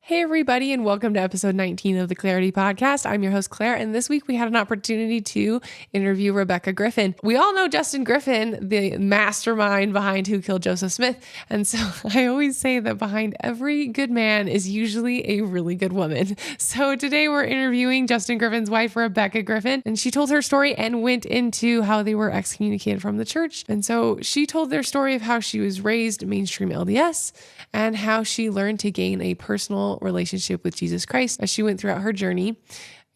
Hey, everybody, and welcome to episode 19 of the Clarity Podcast. I'm your host, Claire, and this week we had an opportunity to interview Rebekah Griffin. We all know Justin Griffin, the mastermind behind Who Killed Joseph Smith, and so I always say that behind every good man is usually a really good woman. So today we're interviewing Justin Griffin's wife, Rebekah Griffin, and she told her story and went into how they were excommunicated from the church. And so she told their story of how she was raised mainstream LDS and how she learned to gain a personal relationship with Jesus Christ as she went throughout her journey,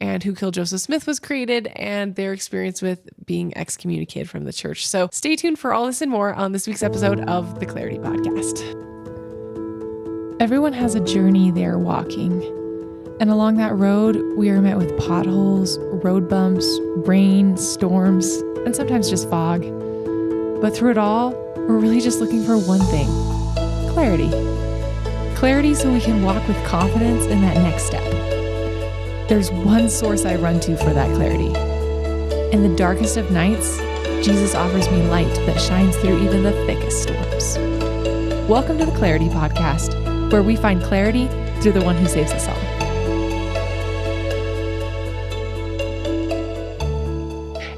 and Who Killed Joseph Smith was created, and their experience with being excommunicated from the church. So stay tuned for all this and more on this week's episode of the Clarity Podcast. Everyone has a journey they're walking, and along that road, we are met with potholes, road bumps, rain, storms, and sometimes just fog. But through it all, we're really just looking for one thing: clarity. Clarity so we can walk with confidence in that next step. There's one source I run to for that clarity. In the darkest of nights, Jesus offers me light that shines through even the thickest storms. Welcome to the Clarity Podcast, where we find clarity through the one who saves us all.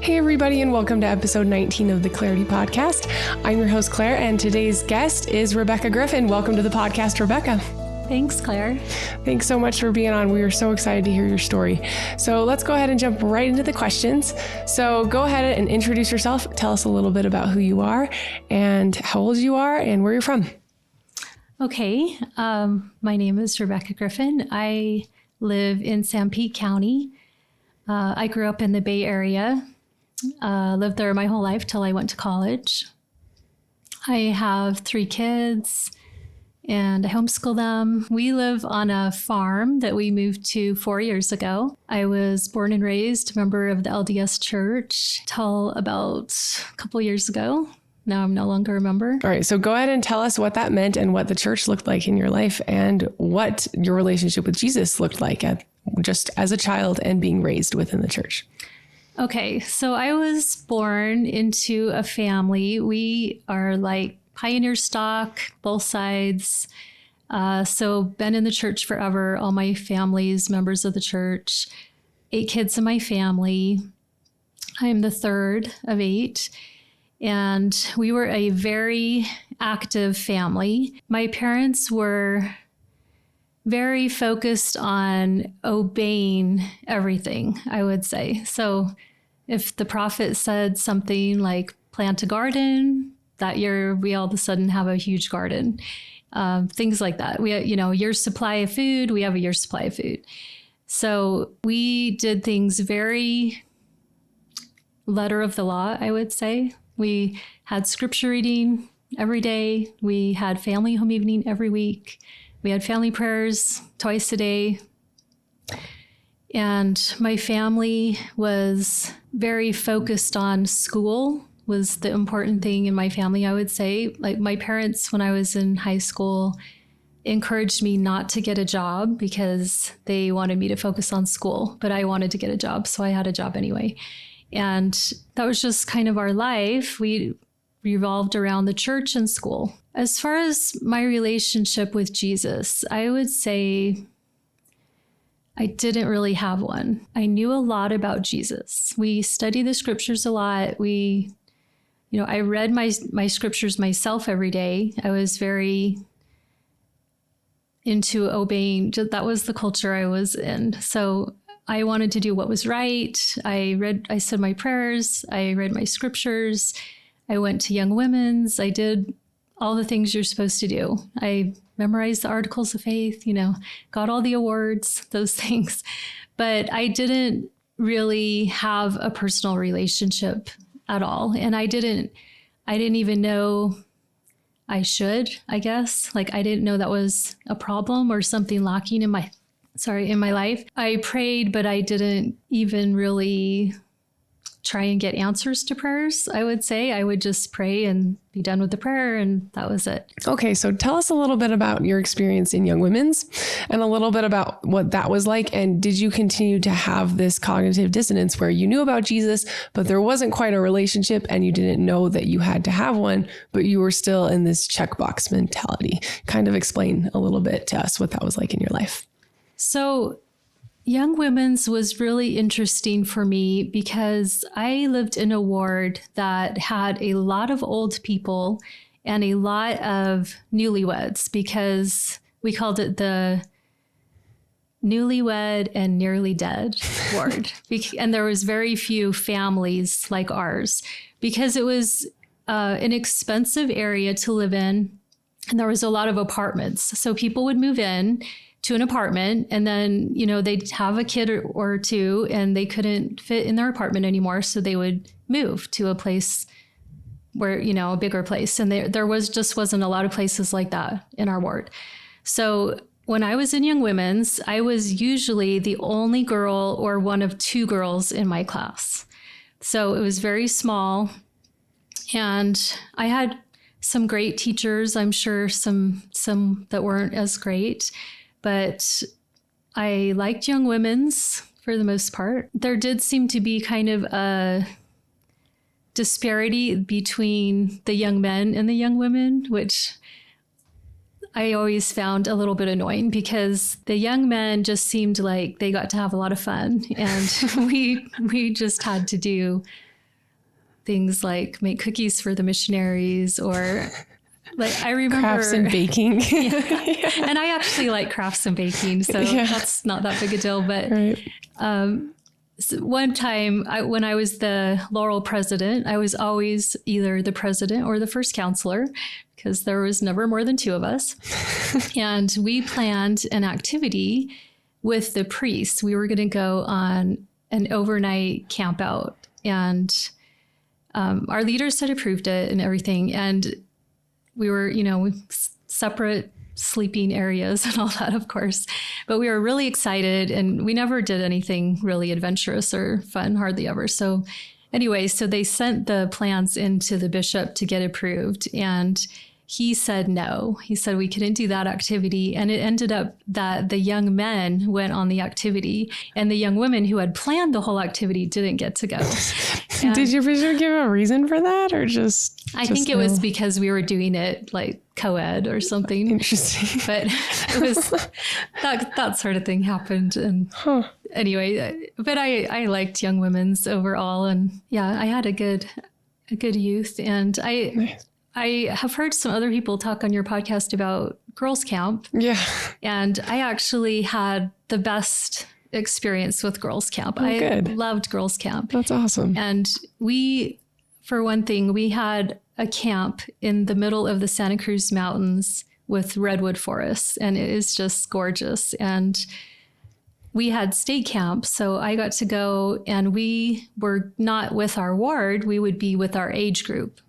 Hey, everybody, and welcome to episode 19 of the Clarity Podcast. I'm your host, Claire, and today's guest is Rebekah Griffin. Welcome to the podcast, Rebekah. Thanks, Claire. Thanks so much for being on. We are so excited to hear your story. So let's go ahead and jump right into the questions. So go ahead and introduce yourself. Tell us a little bit about who you are and how old you are and where you're from. Okay. My name is Rebekah Griffin. I live in Sanpete County. I grew up in the Bay Area. Lived there my whole life till I went to college. I have 3 kids and I homeschool them. We live on a farm that we moved to 4 years ago. I was born and raised a member of the LDS Church till about a couple years ago. Now I'm no longer a member. All right. So go ahead and tell us what that meant and what the church looked like in your life and what your relationship with Jesus looked like just as a child and being raised within the church. Okay, so I was born into a family. We are like pioneer stock, both sides. So been in the church forever. All my family's members of the church. 8 kids in my family. I'm the third of 8. And we were a very active family. My parents were very focused on obeying everything, I would say. So if the prophet said something like plant a garden, that year we all of a sudden have a huge garden. Things like that. We, year's supply of food, we have a year's supply of food. So we did things very letter of the law, I would say. We had scripture reading every day. We had family home evening every week. We had family prayers twice a day. And my family was very focused on school, was the important thing in my family, I would say. Like my parents, when I was in high school, encouraged me not to get a job because they wanted me to focus on school, but I wanted to get a job, so I had a job anyway. And that was just kind of our life. We revolved around the church and school. As far as my relationship with Jesus, I would say I didn't really have one. I knew a lot about Jesus. We studied the scriptures a lot. I read my scriptures myself every day. I was very into obeying. That was the culture I was in. So I wanted to do what was right. I said my prayers. I read my scriptures. I went to Young Women's. I did all the things you're supposed to do. I memorized the articles of faith, got all the awards, those things. But I didn't really have a personal relationship at all. And I didn't even know I should, I guess. Like I didn't know that was a problem or something lacking in my life. I prayed, but I didn't even really try and get answers to prayers, I would say. I would just pray and be done with the prayer, and that was it. Okay, so tell us a little bit about your experience in Young Women's and a little bit about what that was like. And did you continue to have this cognitive dissonance where you knew about Jesus, but there wasn't quite a relationship and you didn't know that you had to have one, but you were still in this checkbox mentality? Kind of explain a little bit to us what that was like in your life. So Young Women's was really interesting for me because I lived in a ward that had a lot of old people and a lot of newlyweds, because we called it the newlywed and nearly dead ward. And there was very few families like ours because it was an expensive area to live in. And there was a lot of apartments. So people would move in to an apartment, and then, they'd have a kid or two and they couldn't fit in their apartment anymore. So they would move to a place where, a bigger place. And there wasn't a lot of places like that in our ward. So when I was in Young Women's, I was usually the only girl or one of two girls in my class. So it was very small. And I had some great teachers, I'm sure some that weren't as great. But I liked Young Women's for the most part. There did seem to be kind of a disparity between the young men and the young women, which I always found a little bit annoying because the young men just seemed like they got to have a lot of fun. And we just had to do things like make cookies for the missionaries, or like I remember crafts and baking. Yeah. And I actually like crafts and baking, so that's not that big a deal. But right. So one time when I was the Laurel president, I was always either the president or the first counselor because there was never more than two of us. And we planned an activity with the priests. We were going to go on an overnight camp out, and our leaders had approved it and everything. And we were, separate sleeping areas and all that, of course. But we were really excited, and we never did anything really adventurous or fun, hardly ever. So anyway, so they sent the plans into the bishop to get approved. And he said no. He said we couldn't do that activity. And it ended up that the young men went on the activity, and the young women who had planned the whole activity didn't get to go. Did your bishop give a reason for that, or just? I think it was because we were doing it like co-ed or something. Interesting. But it was that sort of thing happened. And anyway, but I liked Young Women's overall, and I had a good youth. And I have heard some other people talk on your podcast about girls' camp. Yeah. And I actually had the best experience with girls' camp. I loved girls' camp. That's awesome. And for one thing, we had a camp in the middle of the Santa Cruz Mountains with redwood forests, and it is just gorgeous. And we had state camp, so I got to go, and we were not with our ward, we would be with our age group.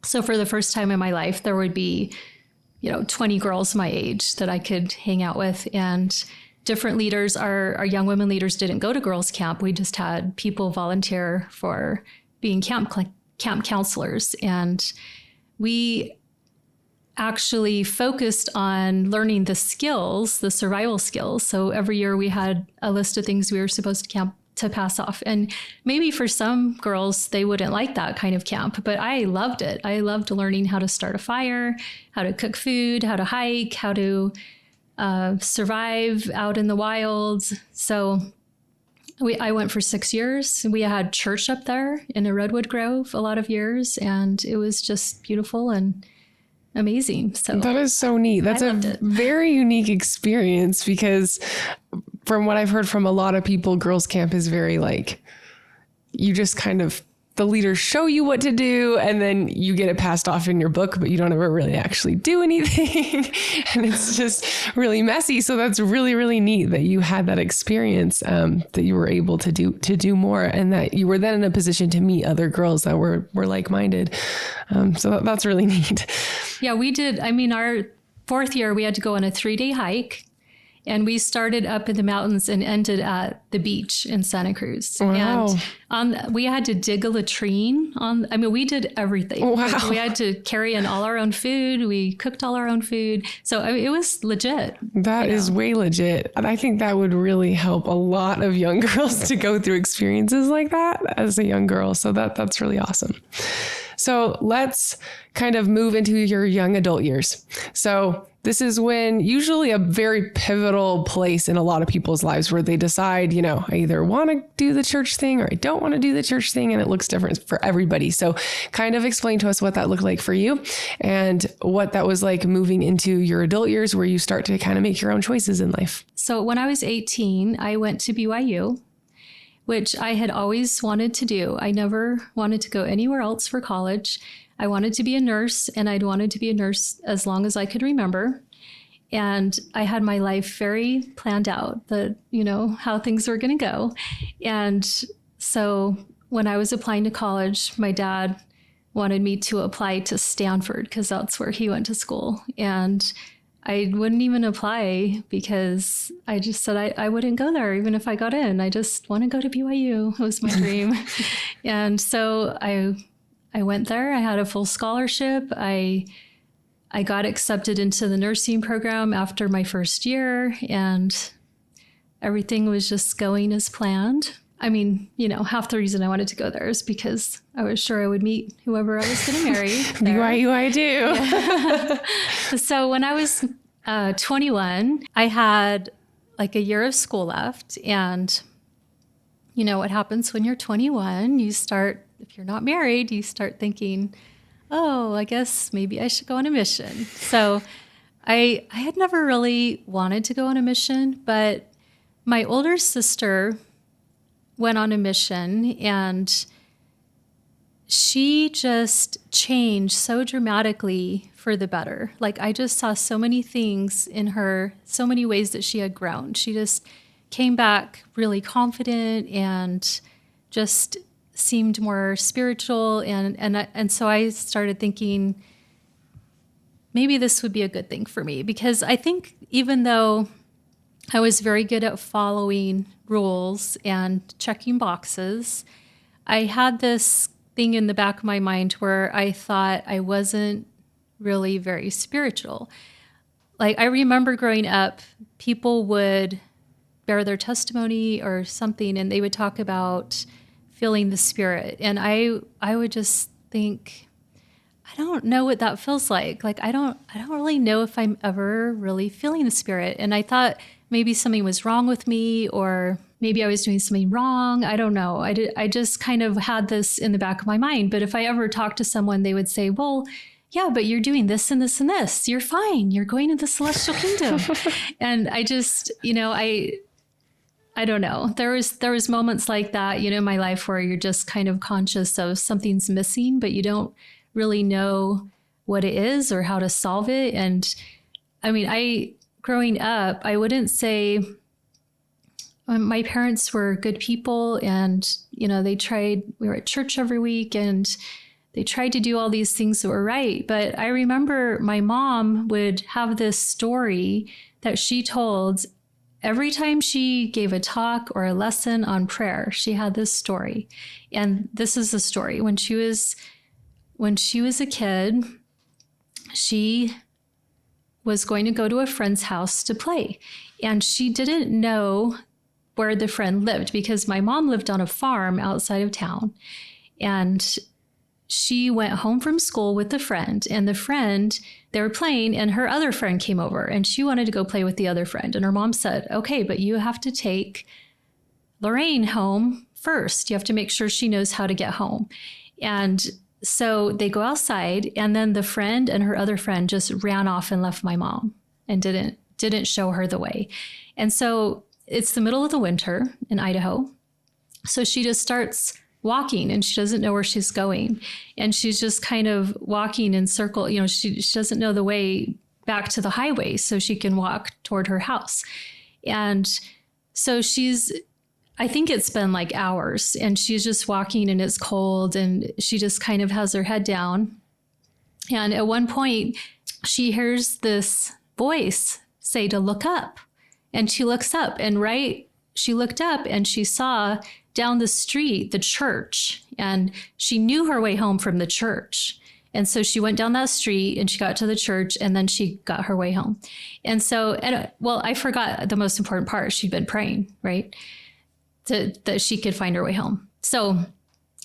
So for the first time in my life, there would be, 20 girls my age that I could hang out with. And different leaders, our young women leaders didn't go to girls' camp. We just had people volunteer for being camp counselors. And we actually focused on learning the skills, the survival skills. So every year we had a list of things we were supposed to pass off. And maybe for some girls, they wouldn't like that kind of camp, but I loved it. I loved learning how to start a fire, how to cook food, how to hike, how to survive out in the wild. So I went for 6 years. We had church up there in a redwood grove a lot of years, and it was just beautiful and amazing. So that is so neat. That's a very unique experience, because from what I've heard from a lot of people, girls' camp is very like, you just kind of, the leaders show you what to do, and then you get it passed off in your book, but you don't ever really actually do anything. And it's just really messy. So that's really, really neat that you had that experience, that you were able to do more, and that you were then in a position to meet other girls that were like-minded. So that's really neat. Yeah, we did. I mean, our fourth year, we had to go on a 3-day hike. And we started up in the mountains and ended at the beach in Santa Cruz. Wow. And we had to dig a latrine we did everything. Wow. Like, we had to carry in all our own food. We cooked all our own food. So it was legit. That is way legit. And I think that would really help a lot of young girls to go through experiences like that as a young girl. So that's really awesome. So let's kind of move into your young adult years. So this is when usually a very pivotal place in a lot of people's lives where they decide, I either want to do the church thing or I don't want to do the church thing. And it looks different for everybody. So kind of explain to us what that looked like for you and what that was like moving into your adult years where you start to kind of make your own choices in life. So when I was 18, I went to BYU, which I had always wanted to do. I never wanted to go anywhere else for college. I wanted to be a nurse, and I'd wanted to be a nurse as long as I could remember. And I had my life very planned out, that, how things were going to go. And so when I was applying to college, my dad wanted me to apply to Stanford because that's where he went to school. And I wouldn't even apply because I just said I wouldn't go there even if I got in. I just want to go to BYU. It was my dream. And so I went there. I had a full scholarship. I got accepted into the nursing program after my first year, and everything was just going as planned. I mean, half the reason I wanted to go there is because I was sure I would meet whoever I was going to marry. BYU, I do. Yeah. So when I was 21, I had like a year of school left. And what happens when you're 21? You start, if you're not married, you start thinking, oh, I guess maybe I should go on a mission. So I had never really wanted to go on a mission, but my older sister went on a mission, and she just changed so dramatically for the better. Like, I just saw so many things in her, so many ways that she had grown. She just came back really confident and just seemed more spiritual. And so I started thinking, maybe this would be a good thing for me, because I think even though I was very good at following rules and checking boxes, I had this thing in the back of my mind where I thought I wasn't really very spiritual. Like, I remember growing up, people would bear their testimony or something, and they would talk about feeling the Spirit. And I would just think, I don't know what that feels like. Like, I don't really know if I'm ever really feeling the Spirit. And I thought maybe something was wrong with me, or maybe I was doing something wrong. I don't know. I just kind of had this in the back of my mind. But if I ever talked to someone, they would say, well, yeah, but you're doing this and this and this. You're fine. You're going to the celestial kingdom. And I just, I don't know. There was moments like that, in my life where you're just kind of conscious of something's missing, but you don't really know what it is or how to solve it. And I mean, growing up, I wouldn't say my parents were good people, and, we were at church every week, and they tried to do all these things that were right. But I remember my mom would have this story that she told every time she gave a talk or a lesson on prayer. She had this story. And this is the story. When she was a kid, she was going to go to a friend's house to play. And she didn't know where the friend lived, because my mom lived on a farm outside of town. And she went home from school with the friend, and the friend, they were playing, and her other friend came over, and she wanted to go play with the other friend. And her mom said, okay, but you have to take Lorraine home first. You have to make sure she knows how to get home. And so they go outside, and then the friend and her other friend just ran off and left my mom and didn't show her the way. And so it's the middle of the winter in Idaho. So she just starts walking, and she doesn't know where she's going. And she's just kind of walking in circle. She doesn't know the way back to the highway so she can walk toward her house. And so I think it's been like hours, and she's just walking, and it's cold, and she just kind of has her head down. And at one point she hears this voice say to look up. And she looks up she looked up and she saw down the street, the church, and she knew her way home from the church. And so she went down that street and she got to the church and then she got her way home. And so, I forgot the most important part. She'd been praying, right? That she could find her way home. So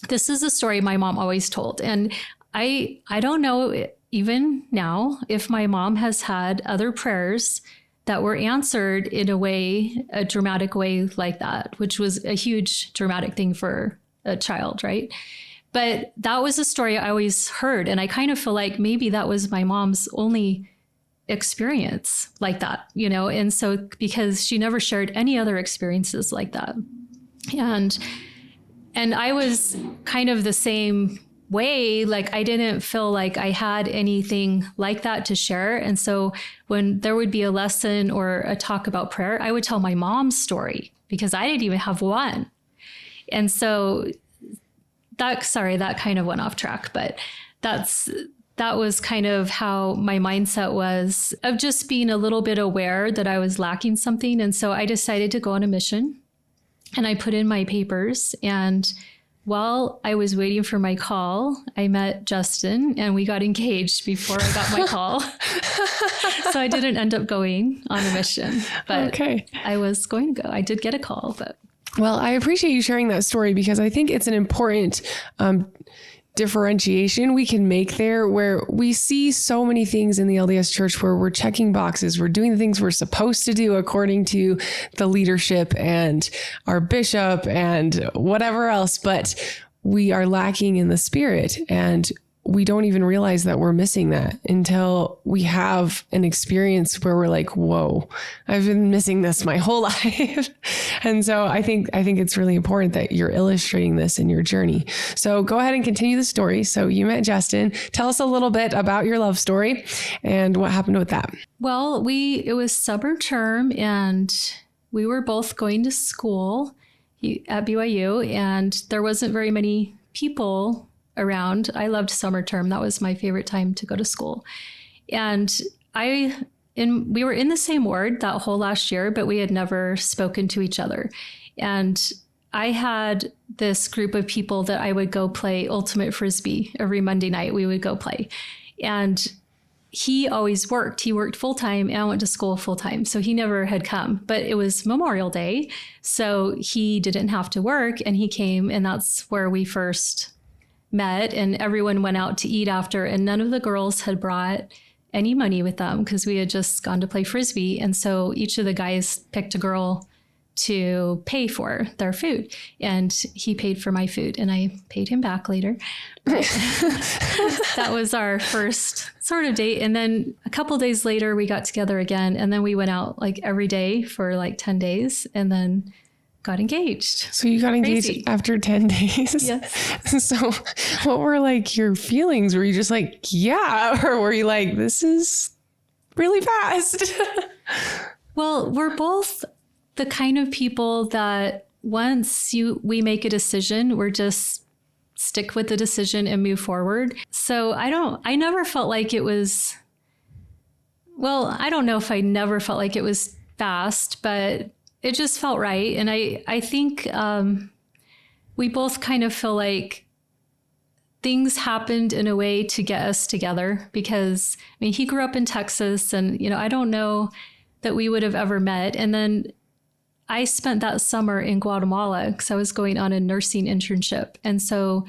this is a story my mom always told. And I don't know even now if my mom has had other prayers that were answered in a dramatic way like that, which was a huge dramatic thing for a child, right? But that was a story I always heard. And I kind of feel like maybe that was my mom's only experience like that, And so because she never shared any other experiences like that. And I was kind of the same way. Like I didn't feel like I had anything like that to share. And so when there would be a lesson or a talk about prayer, I would tell my mom's story because I didn't even have one. And so that kind of went off track, but that was kind of how my mindset was, of just being a little bit aware that I was lacking something. And so I decided to go on a mission and I put in my papers, and while I was waiting for my call, I met Justin and we got engaged before I got my call. So I didn't end up going on a mission, but okay. I was going to go. I did get a call, but. Well, I appreciate you sharing that story because I think it's an important differentiation we can make there, where we see so many things in the LDS Church where we're checking boxes, we're doing the things we're supposed to do according to the leadership and our bishop and whatever else, but we are lacking in the spirit, and we don't even realize that we're missing that until we have an experience where we're like, whoa, I've been missing this my whole life. And so I think it's really important that you're illustrating this in your journey. So go ahead and continue the story. So you met Justin. Tell us a little bit about your love story and what happened with that. Well, it was summer term and we were both going to school at BYU, and there wasn't very many people around. I loved summer term. That was my favorite time to go to school. And we were in the same ward that whole last year, but we had never spoken to each other. And I had this group of people that I would go play ultimate frisbee every Monday night. We would go play. And he always worked. He worked full time and I went to school full time. So he never had come, but it was Memorial Day. So he didn't have to work and he came, and that's where we first met, and everyone went out to eat after, and none of the girls had brought any money with them because we had just gone to play frisbee. And so each of the guys picked a girl to pay for their food, and he paid for my food and I paid him back later. That was our first sort of date. And then a couple days later we got together again, and then we went out like every day for like 10 days and then got engaged. So you got engaged after 10 days? Yes. So what were like your feelings? Were you just like, yeah? Or were you like, this is really fast? Well, we're both the kind of people that once we make a decision, we're just stick with the decision and move forward. So I never felt like it was, I don't know if I never felt like it was fast, but it just felt right. And I think we both kind of feel like things happened in a way to get us together because, he grew up in Texas and, I don't know that we would have ever met. And then I spent that summer in Guatemala because I was going on a nursing internship. And so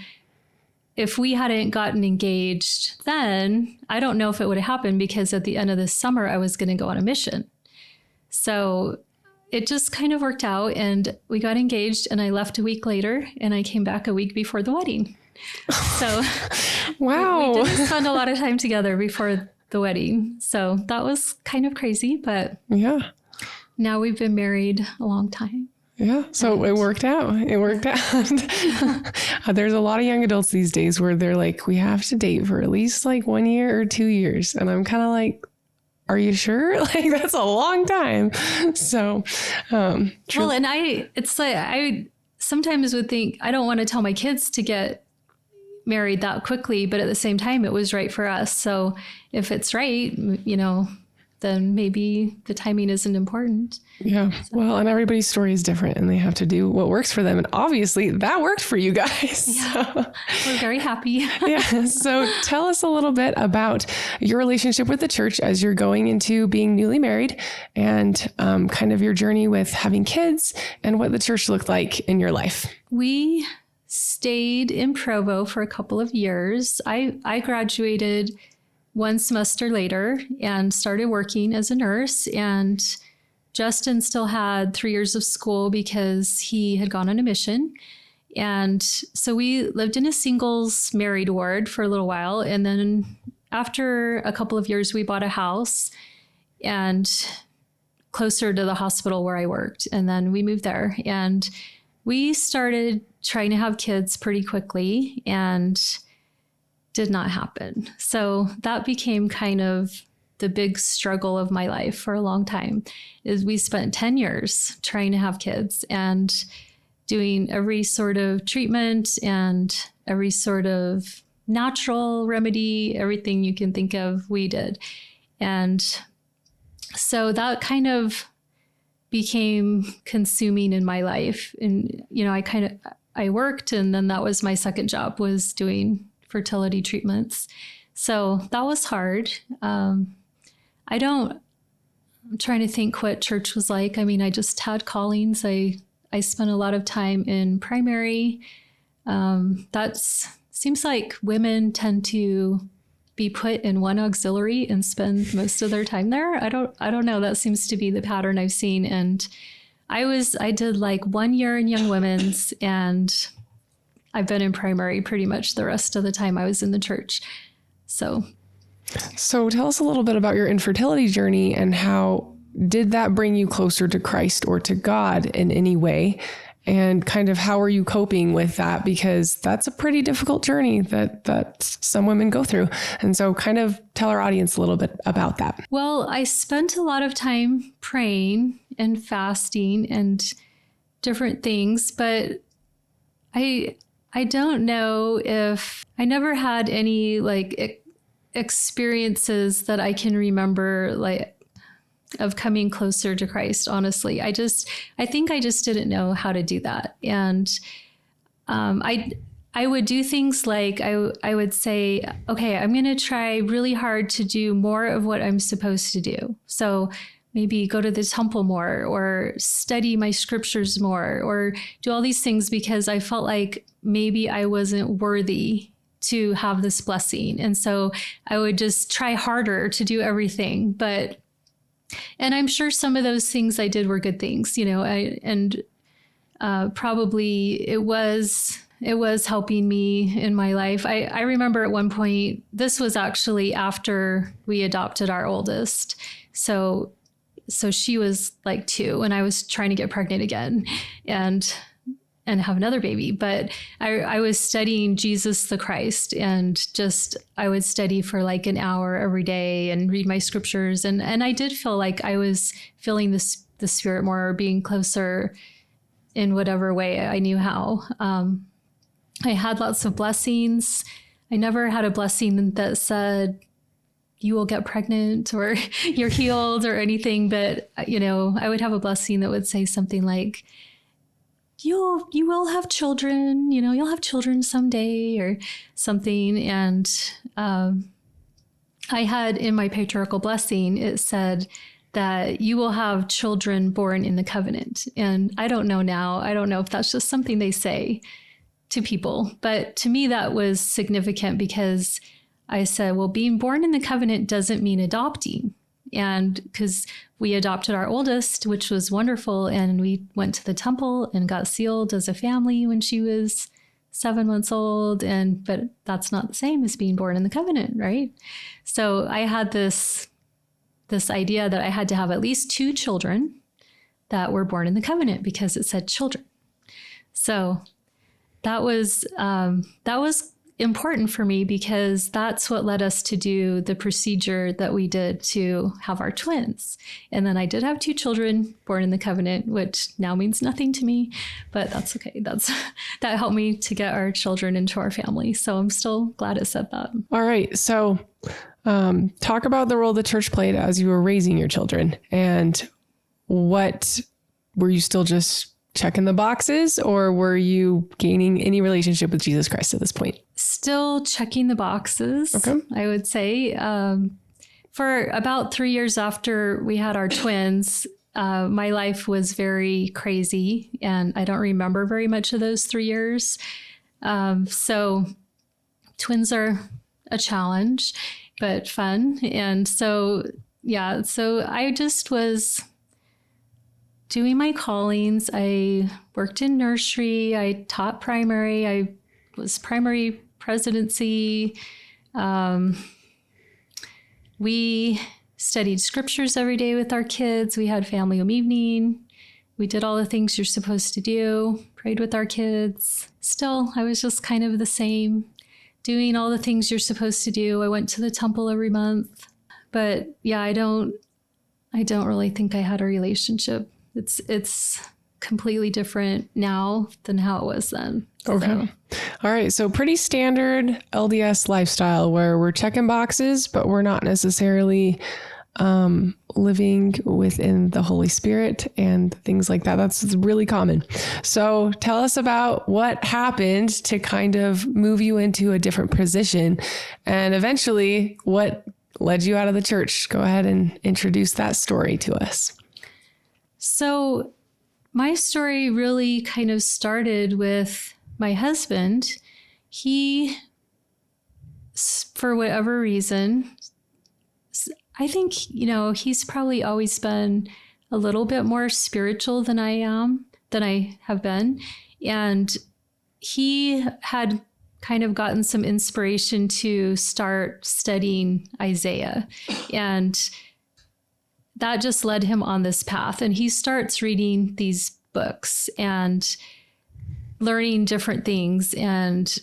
if we hadn't gotten engaged then, I don't know if it would have happened because at the end of the summer, I was going to go on a mission. So it just kind of worked out and we got engaged, and I left a week later and I came back a week before the wedding. So wow, we didn't spend a lot of time together before the wedding. So that was kind of crazy, but yeah, now we've been married a long time. Yeah. So it worked out. There's a lot of young adults these days where they're like, we have to date for at least like 1 year or 2 years. And I'm kind of like, are you sure? Like, that's a long time. So, well, and it's like, I sometimes would think, I don't want to tell my kids to get married that quickly, but at the same time, it was right for us. So if it's right, then maybe the timing isn't important. Yeah. Well, and everybody's story is different and they have to do what works for them. And obviously that worked for you guys. Yeah. So, we're very happy. yeah. So tell us a little bit about your relationship with the church as you're going into being newly married and kind of your journey with having kids and what the church looked like in your life. We stayed in Provo for a couple of years. I graduated one semester later and started working as a nurse, and Justin still had 3 years of school because he had gone on a mission. And so we lived in a singles married ward for a little while. And then after a couple of years, we bought a house and closer to the hospital where I worked. And then we moved there and we started trying to have kids pretty quickly and did not happen. So that became kind of the big struggle of my life for a long time. Is we spent 10 years trying to have kids and doing every sort of treatment and every sort of natural remedy, everything you can think of, we did. And so that kind of became consuming in my life. And, you know, I worked, and then that was my second job, was doing fertility treatments. So that was hard. I'm trying to think what church was like. I mean, I just had callings. I spent a lot of time in primary. Seems like women tend to be put in one auxiliary and spend most of their time there. I don't know. That seems to be the pattern I've seen. And I did like 1 year in young women's, and I've been in primary pretty much the rest of the time I was in the church. So tell us a little bit about your infertility journey and how did that bring you closer to Christ or to God in any way? And kind of how are you coping with that? Because that's a pretty difficult journey that some women go through. And so kind of tell our audience a little bit about that. Well, I spent a lot of time praying and fasting and different things, but I don't know if I never had any like experiences that I can remember like of coming closer to Christ. Honestly, I think I just didn't know how to do that. And I would do things like I would say, okay, I'm going to try really hard to do more of what I'm supposed to do. So maybe go to the temple more or study my scriptures more or do all these things because I felt like maybe I wasn't worthy to have this blessing. And so I would just try harder to do everything. And I'm sure some of those things I did were good things, you know, probably it was helping me in my life. I remember at one point, this was actually after we adopted our oldest. So she was like 2 and I was trying to get pregnant again and have another baby. But I was studying Jesus the Christ and I would study for like an hour every day and read my scriptures. And I did feel like I was feeling the Spirit more or being closer in whatever way I knew how. I had lots of blessings. I never had a blessing that said, you will get pregnant or you're healed or anything. But, you know, I would have a blessing that would say something like, you will have children, you know, you'll have children someday or something. And I had in my patriarchal blessing, it said that you will have children born in the covenant. And I don't know now. I don't know if that's just something they say to people. But to me, that was significant because I said, well, being born in the covenant doesn't mean adopting. And because we adopted our oldest, which was wonderful. And we went to the temple and got sealed as a family when she was 7 months old. But that's not the same as being born in the covenant, right? So I had this idea that I had to have at least 2 children that were born in the covenant because it said children. So that was important for me because that's what led us to do the procedure that we did to have our twins. And then I did have 2 children born in the covenant, which now means nothing to me, but that's okay. That helped me to get our children into our family. So I'm still glad it said that. All right. So talk about the role the church played as you were raising your children, and what were you still just checking the boxes, or were you gaining any relationship with Jesus Christ at this point? Still checking the boxes, okay. I would say. For about 3 years after we had our twins, my life was very crazy, and I don't remember very much of those 3 years. So twins are a challenge, but fun. And so I just was doing my callings. I worked in nursery. I taught primary. I was primary presidency. We studied scriptures every day with our kids. We had family home evening. We did all the things you're supposed to do, prayed with our kids. Still, I was just kind of the same, doing all the things you're supposed to do. I went to the temple every month. But yeah, I don't really think I had a relationship. It's completely different now than how it was then. Okay. So. All right. So pretty standard LDS lifestyle where we're checking boxes, but we're not necessarily living within the Holy Spirit and things like that. That's really common. So tell us about what happened to kind of move you into a different position, and eventually what led you out of the church. Go ahead and introduce that story to us. So my story really kind of started with my husband. He, for whatever reason, I think, he's probably always been a little bit more spiritual than I have been. And he had kind of gotten some inspiration to start studying Isaiah. And that just led him on this path. And he starts reading these books and learning different things and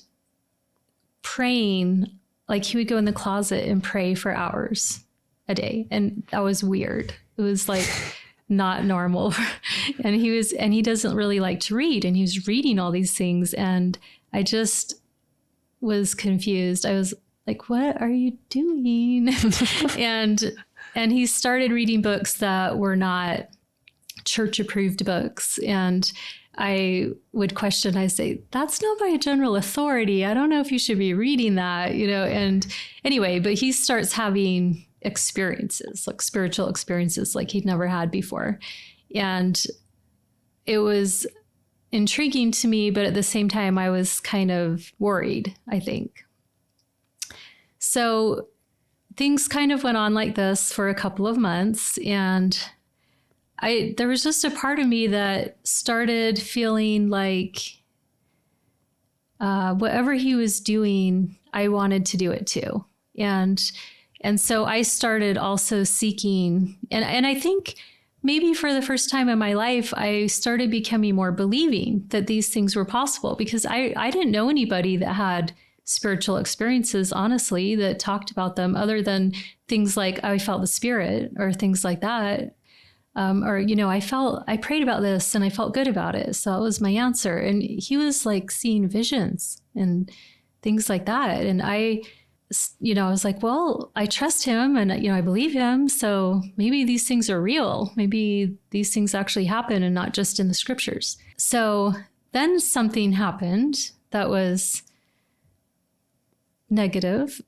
praying. Like he would go in the closet and pray for hours a day. And that was weird. It was like not normal. And he doesn't really like to read. And he was reading all these things. And I just was confused. I was like, what are you doing? And he started reading books that were not church approved books. And I would question, I say, that's not by general authority. I don't know if you should be reading that, and anyway, but he starts having experiences, like spiritual experiences like he'd never had before. And it was intriguing to me, but at the same time, I was kind of worried, I think. So things kind of went on like this for a couple of months, and there was just a part of me that started feeling like whatever he was doing, I wanted to do it too. And so I started also seeking, and I think maybe for the first time in my life, I started becoming more believing that these things were possible, because I didn't know anybody that had spiritual experiences, honestly, that talked about them other than things like I felt the Spirit or things like that. I prayed about this and I felt good about it. So that was my answer. And he was like seeing visions and things like that. And I was like, well, I trust him and, I believe him. So maybe these things are real. Maybe these things actually happen and not just in the scriptures. So then something happened that was negative.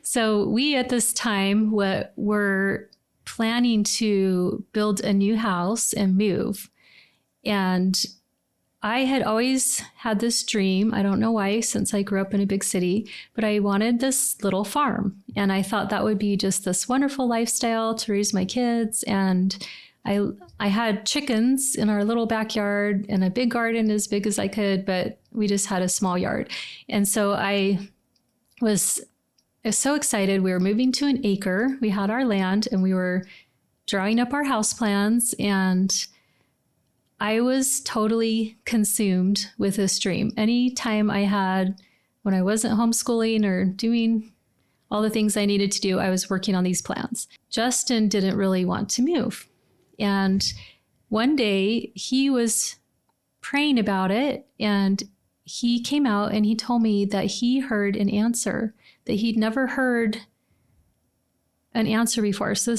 So we at this time were planning to build a new house and move. And I had always had this dream. I don't know why, since I grew up in a big city, but I wanted this little farm. And I thought that would be just this wonderful lifestyle to raise my kids. And I had chickens in our little backyard and a big garden as big as I could, but we just had a small yard. And so I was so excited. We were moving to an acre. We had our land and we were drawing up our house plans, and I was totally consumed with this dream. Anytime I had when I wasn't homeschooling or doing all the things I needed to do, I was working on these plans. Justin didn't really want to move. And one day he was praying about it, and he came out and he told me that he heard an answer that he'd never heard an answer before. So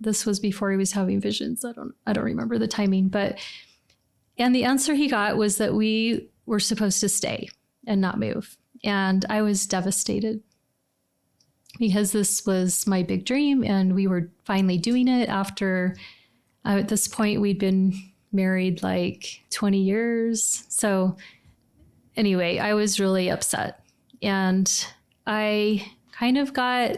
this was before he was having visions. I don't remember the timing, and the answer he got was that we were supposed to stay and not move. And I was devastated because this was my big dream, and we were finally doing it after, at this point, we'd been married like 20 years. So anyway, I was really upset, and I kind of got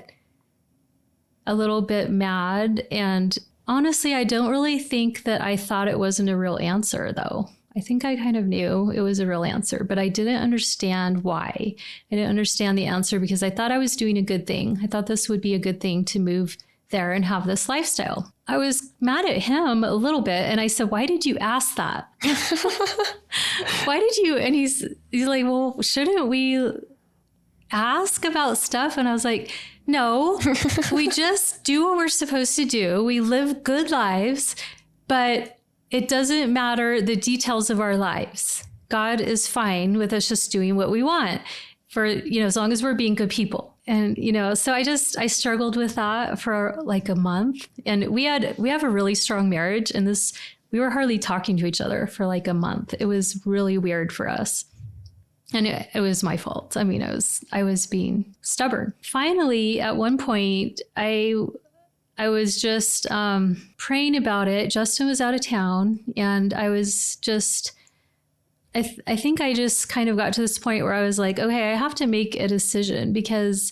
a little bit mad. And honestly, I don't really think that I thought it wasn't a real answer, though. I think I kind of knew it was a real answer, but I didn't understand why. I didn't understand the answer because I thought I was doing a good thing. I thought this would be a good thing to move there and have this lifestyle. I was mad at him a little bit, and I said, "Why did you ask that? Why did you?" And he's like, "Well, shouldn't we ask about stuff?" And I was like, "No, we just do what we're supposed to do. We live good lives, but it doesn't matter the details of our lives. God is fine with us just doing what we want for, as long as we're being good people." And, so I struggled with that for like a month, and we have a really strong marriage, and we were hardly talking to each other for like a month. It was really weird for us. And it was my fault. I mean, I was being stubborn. Finally, at one point, I was just praying about it. Justin was out of town, and I was just, I think I just kind of got to this point where I was like, okay, I have to make a decision because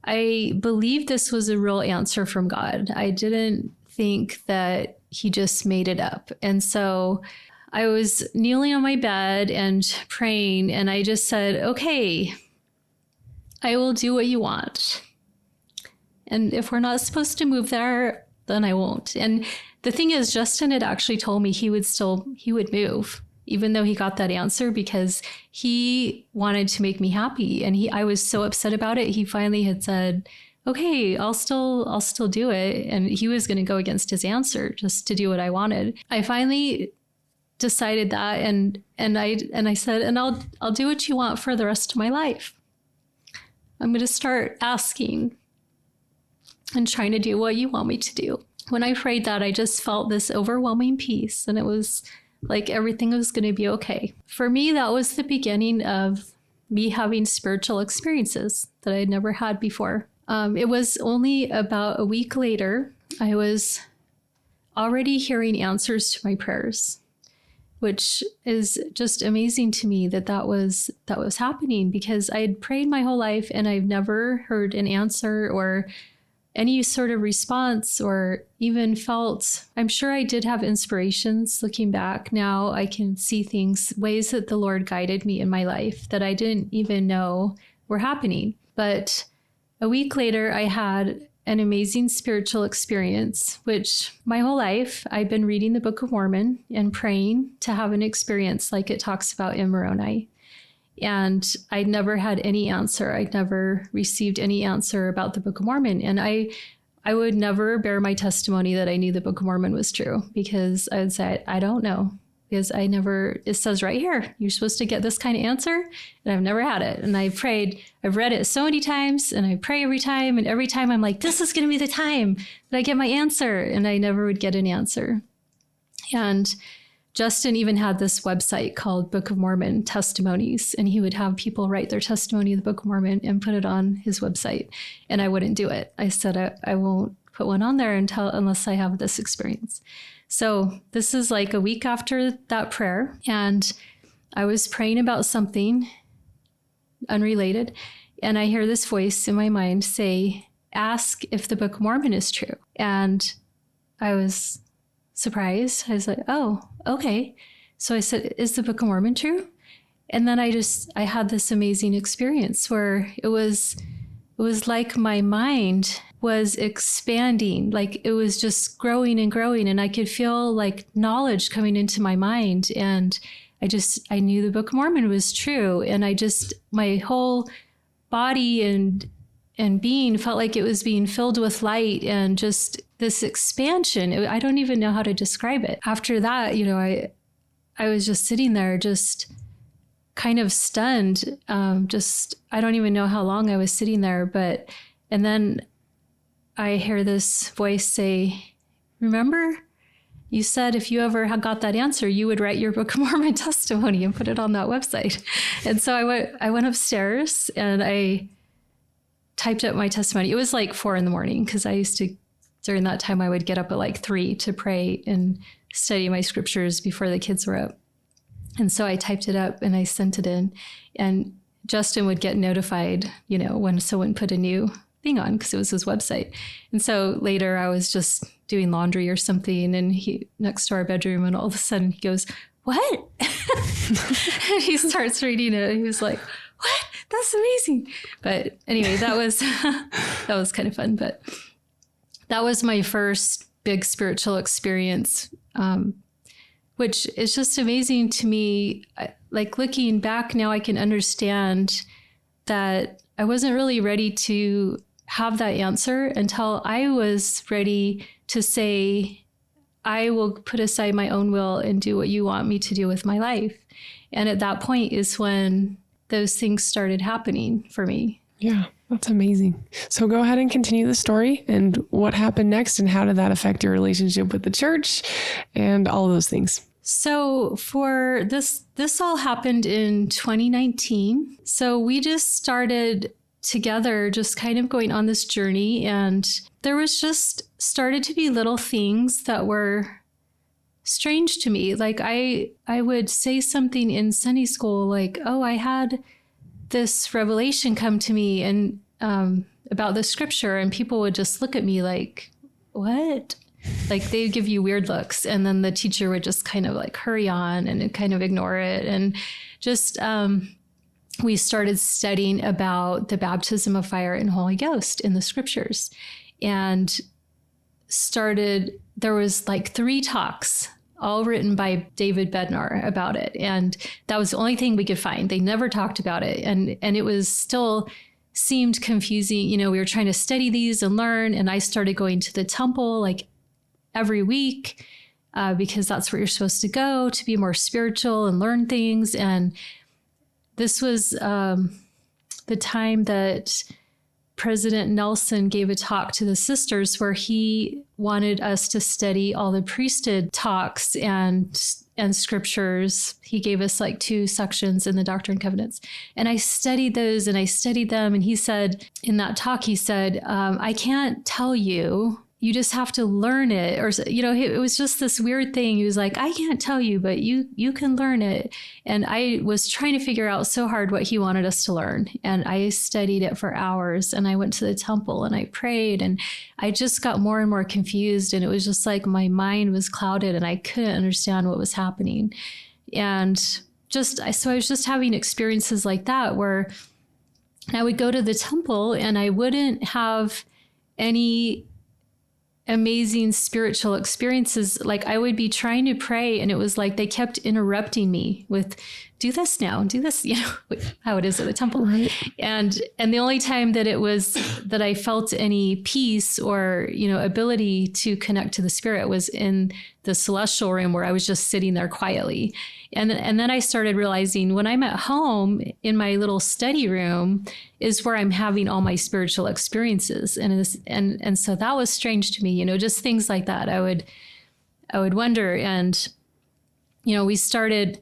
I believe this was a real answer from God. I didn't think that he just made it up. And so I was kneeling on my bed and praying, and I just said, okay, I will do what you want. And if we're not supposed to move there, then I won't. And the thing is, Justin had actually told me he would move, even though he got that answer, because he wanted to make me happy. And I was so upset about it. He finally had said, okay, I'll still do it. And he was going to go against his answer just to do what I wanted. I finally decided that. And I said, and I'll do what you want for the rest of my life. I'm going to start asking and trying to do what you want me to do. When I prayed that, I just felt this overwhelming peace, and it was like everything was going to be okay. For me, that was the beginning of me having spiritual experiences that I had never had before. It was only about a week later, I was already hearing answers to my prayers, which is just amazing to me that was happening, because I had prayed my whole life and I've never heard an answer or any sort of response or even felt. I'm sure I did have inspirations. Looking back now, I can see ways that the Lord guided me in my life that I didn't even know were happening. But a week later, I had an amazing spiritual experience, which my whole life I've been reading the Book of Mormon and praying to have an experience like it talks about in Moroni. And I'd never had any answer. I'd never received any answer about the Book of Mormon. And I would never bear my testimony that I knew the Book of Mormon was true, because I would say, I don't know, because it says right here, you're supposed to get this kind of answer. And I've never had it. And I've read it so many times, and I pray every time. And every time I'm like, this is going to be the time that I get my answer. And I never would get an answer. And Justin even had this website called Book of Mormon Testimonies, and he would have people write their testimony of the Book of Mormon and put it on his website. And I wouldn't do it. I said, I won't put one on there unless I have this experience. So this is like a week after that prayer, and I was praying about something unrelated, and I hear this voice in my mind say, ask if the Book of Mormon is true. And I was surprised. I was like, oh, okay. So I said, is the Book of Mormon true? And then I had this amazing experience where it was like my mind was expanding, like it was just growing and growing. And I could feel like knowledge coming into my mind. And I knew the Book of Mormon was true. And my whole body and being felt like it was being filled with light and just this expansion. I don't even know how to describe it. After that, I was just sitting there, just kind of stunned. I don't even know how long I was sitting there, and then I hear this voice say, remember, you said if you ever got that answer, you would write your Book of Mormon testimony and put it on that website. And so I went upstairs and I typed up my testimony. It was like 4 a.m. because I used to, during that time, I would get up at like 3 to pray and study my scriptures before the kids were up. And so I typed it up and I sent it in, and Justin would get notified, when someone put a new thing on, because it was his website. And so later I was just doing laundry or something, and he next to our bedroom, and all of a sudden he goes, "What?" And he starts reading it. He was like, "What? That's amazing." But anyway, that was kind of fun. But that was my first big spiritual experience, which is just amazing to me. Like, looking back now, I can understand that I wasn't really ready to have that answer until I was ready to say, I will put aside my own will and do what you want me to do with my life. And at that point is when those things started happening for me. Yeah, that's amazing. So go ahead and continue the story, and what happened next, and how did that affect your relationship with the church and all those things? So for this all happened in 2019. So we just started together, just kind of going on this journey. And there was just started to be little things that were strange to me. Like I would say something in Sunday school, like, "Oh, I had this revelation come to me and about the scripture," and people would just look at me like, "What?" Like they'd give you weird looks, and then the teacher would just kind of like hurry on and kind of ignore it. And just we started studying about the baptism of fire and Holy Ghost in the scriptures, and there was like 3 talks, all written by David Bednar about it. And that was the only thing we could find. They never talked about it. And it was still seemed confusing. We were trying to study these and learn. And I started going to the temple like every week because that's where you're supposed to go to be more spiritual and learn things. And this was the time that President Nelson gave a talk to the sisters where he wanted us to study all the priesthood talks and scriptures. He gave us like 2 sections in the Doctrine and Covenants. And I studied those and I studied them. And he said, in that talk, he said, "I can't tell you. You just have to learn it." Or, it was just this weird thing. He was like, "I can't tell you, but you can learn it." And I was trying to figure out so hard what he wanted us to learn. And I studied it for hours, and I went to the temple and I prayed, and I just got more and more confused. And it was just like my mind was clouded and I couldn't understand what was happening. And so I was just having experiences like that where I would go to the temple and I wouldn't have any amazing spiritual experiences. Like I would be trying to pray and it was like they kept interrupting me with, "Do this now, do this," how it is at the temple. Right. And the only time that it was that I felt any peace or, ability to connect to the spirit was in the celestial room where I was just sitting there quietly. And then I started realizing when I'm at home in my little study room is where I'm having all my spiritual experiences. And so that was strange to me, just things like that. I would wonder. And, we started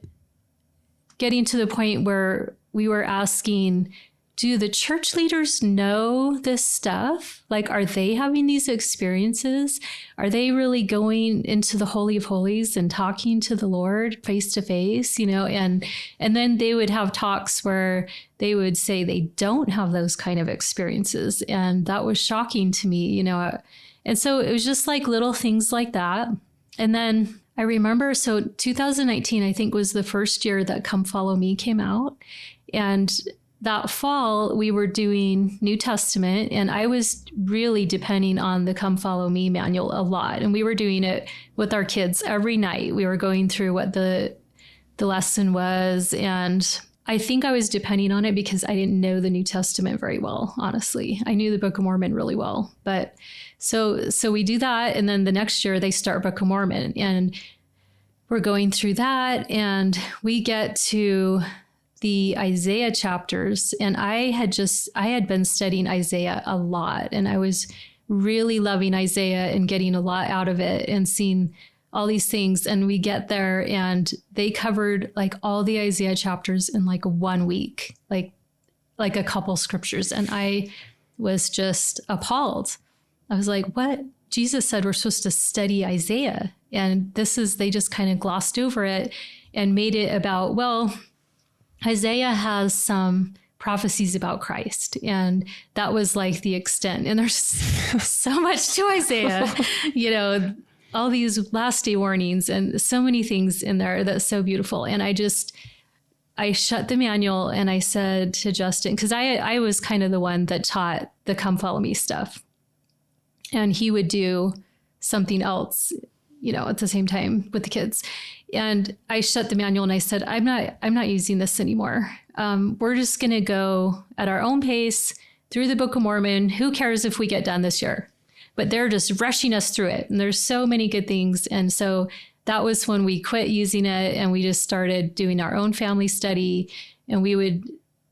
getting to the point where we were asking, do the church leaders know this stuff? Like, are they having these experiences? Are they really going into the Holy of Holies and talking to the Lord face to face, and then they would have talks where they would say they don't have those kind of experiences. And that was shocking to me, and so it was just like little things like that. And then I remember, so 2019, I think was the first year that Come Follow Me came out. And that fall, we were doing New Testament, and I was really depending on the Come Follow Me manual a lot. And we were doing it with our kids every night. We were going through what the the lesson was. And I think I was depending on it because I didn't know the New Testament very well, honestly. I knew the Book of Mormon really well. But so we do that. And then the next year they start Book of Mormon. And we're going through that. And we get to the Isaiah chapters. And I had been studying Isaiah a lot. And I was really loving Isaiah and getting a lot out of it and seeing all these things. And we get there and they covered like all the Isaiah chapters in like 1 week, like a couple scriptures. And I was just appalled. I was like, what? Jesus said we're supposed to study Isaiah. And they just kind of glossed over it and made it about, well, Isaiah has some prophecies about Christ. And that was like the extent. And there's so much to Isaiah, all these last day warnings and so many things in there that's so beautiful. And I shut the manual and I said to Justin, because I was kind of the one that taught the come follow me stuff. And he would do something else, at the same time with the kids. And I shut the manual and I said, I'm not using this anymore. We're just going to go at our own pace through the Book of Mormon. Who cares if we get done this year? But they're just rushing us through it. And there's so many good things. And so that was when we quit using it and we just started doing our own family study. And we would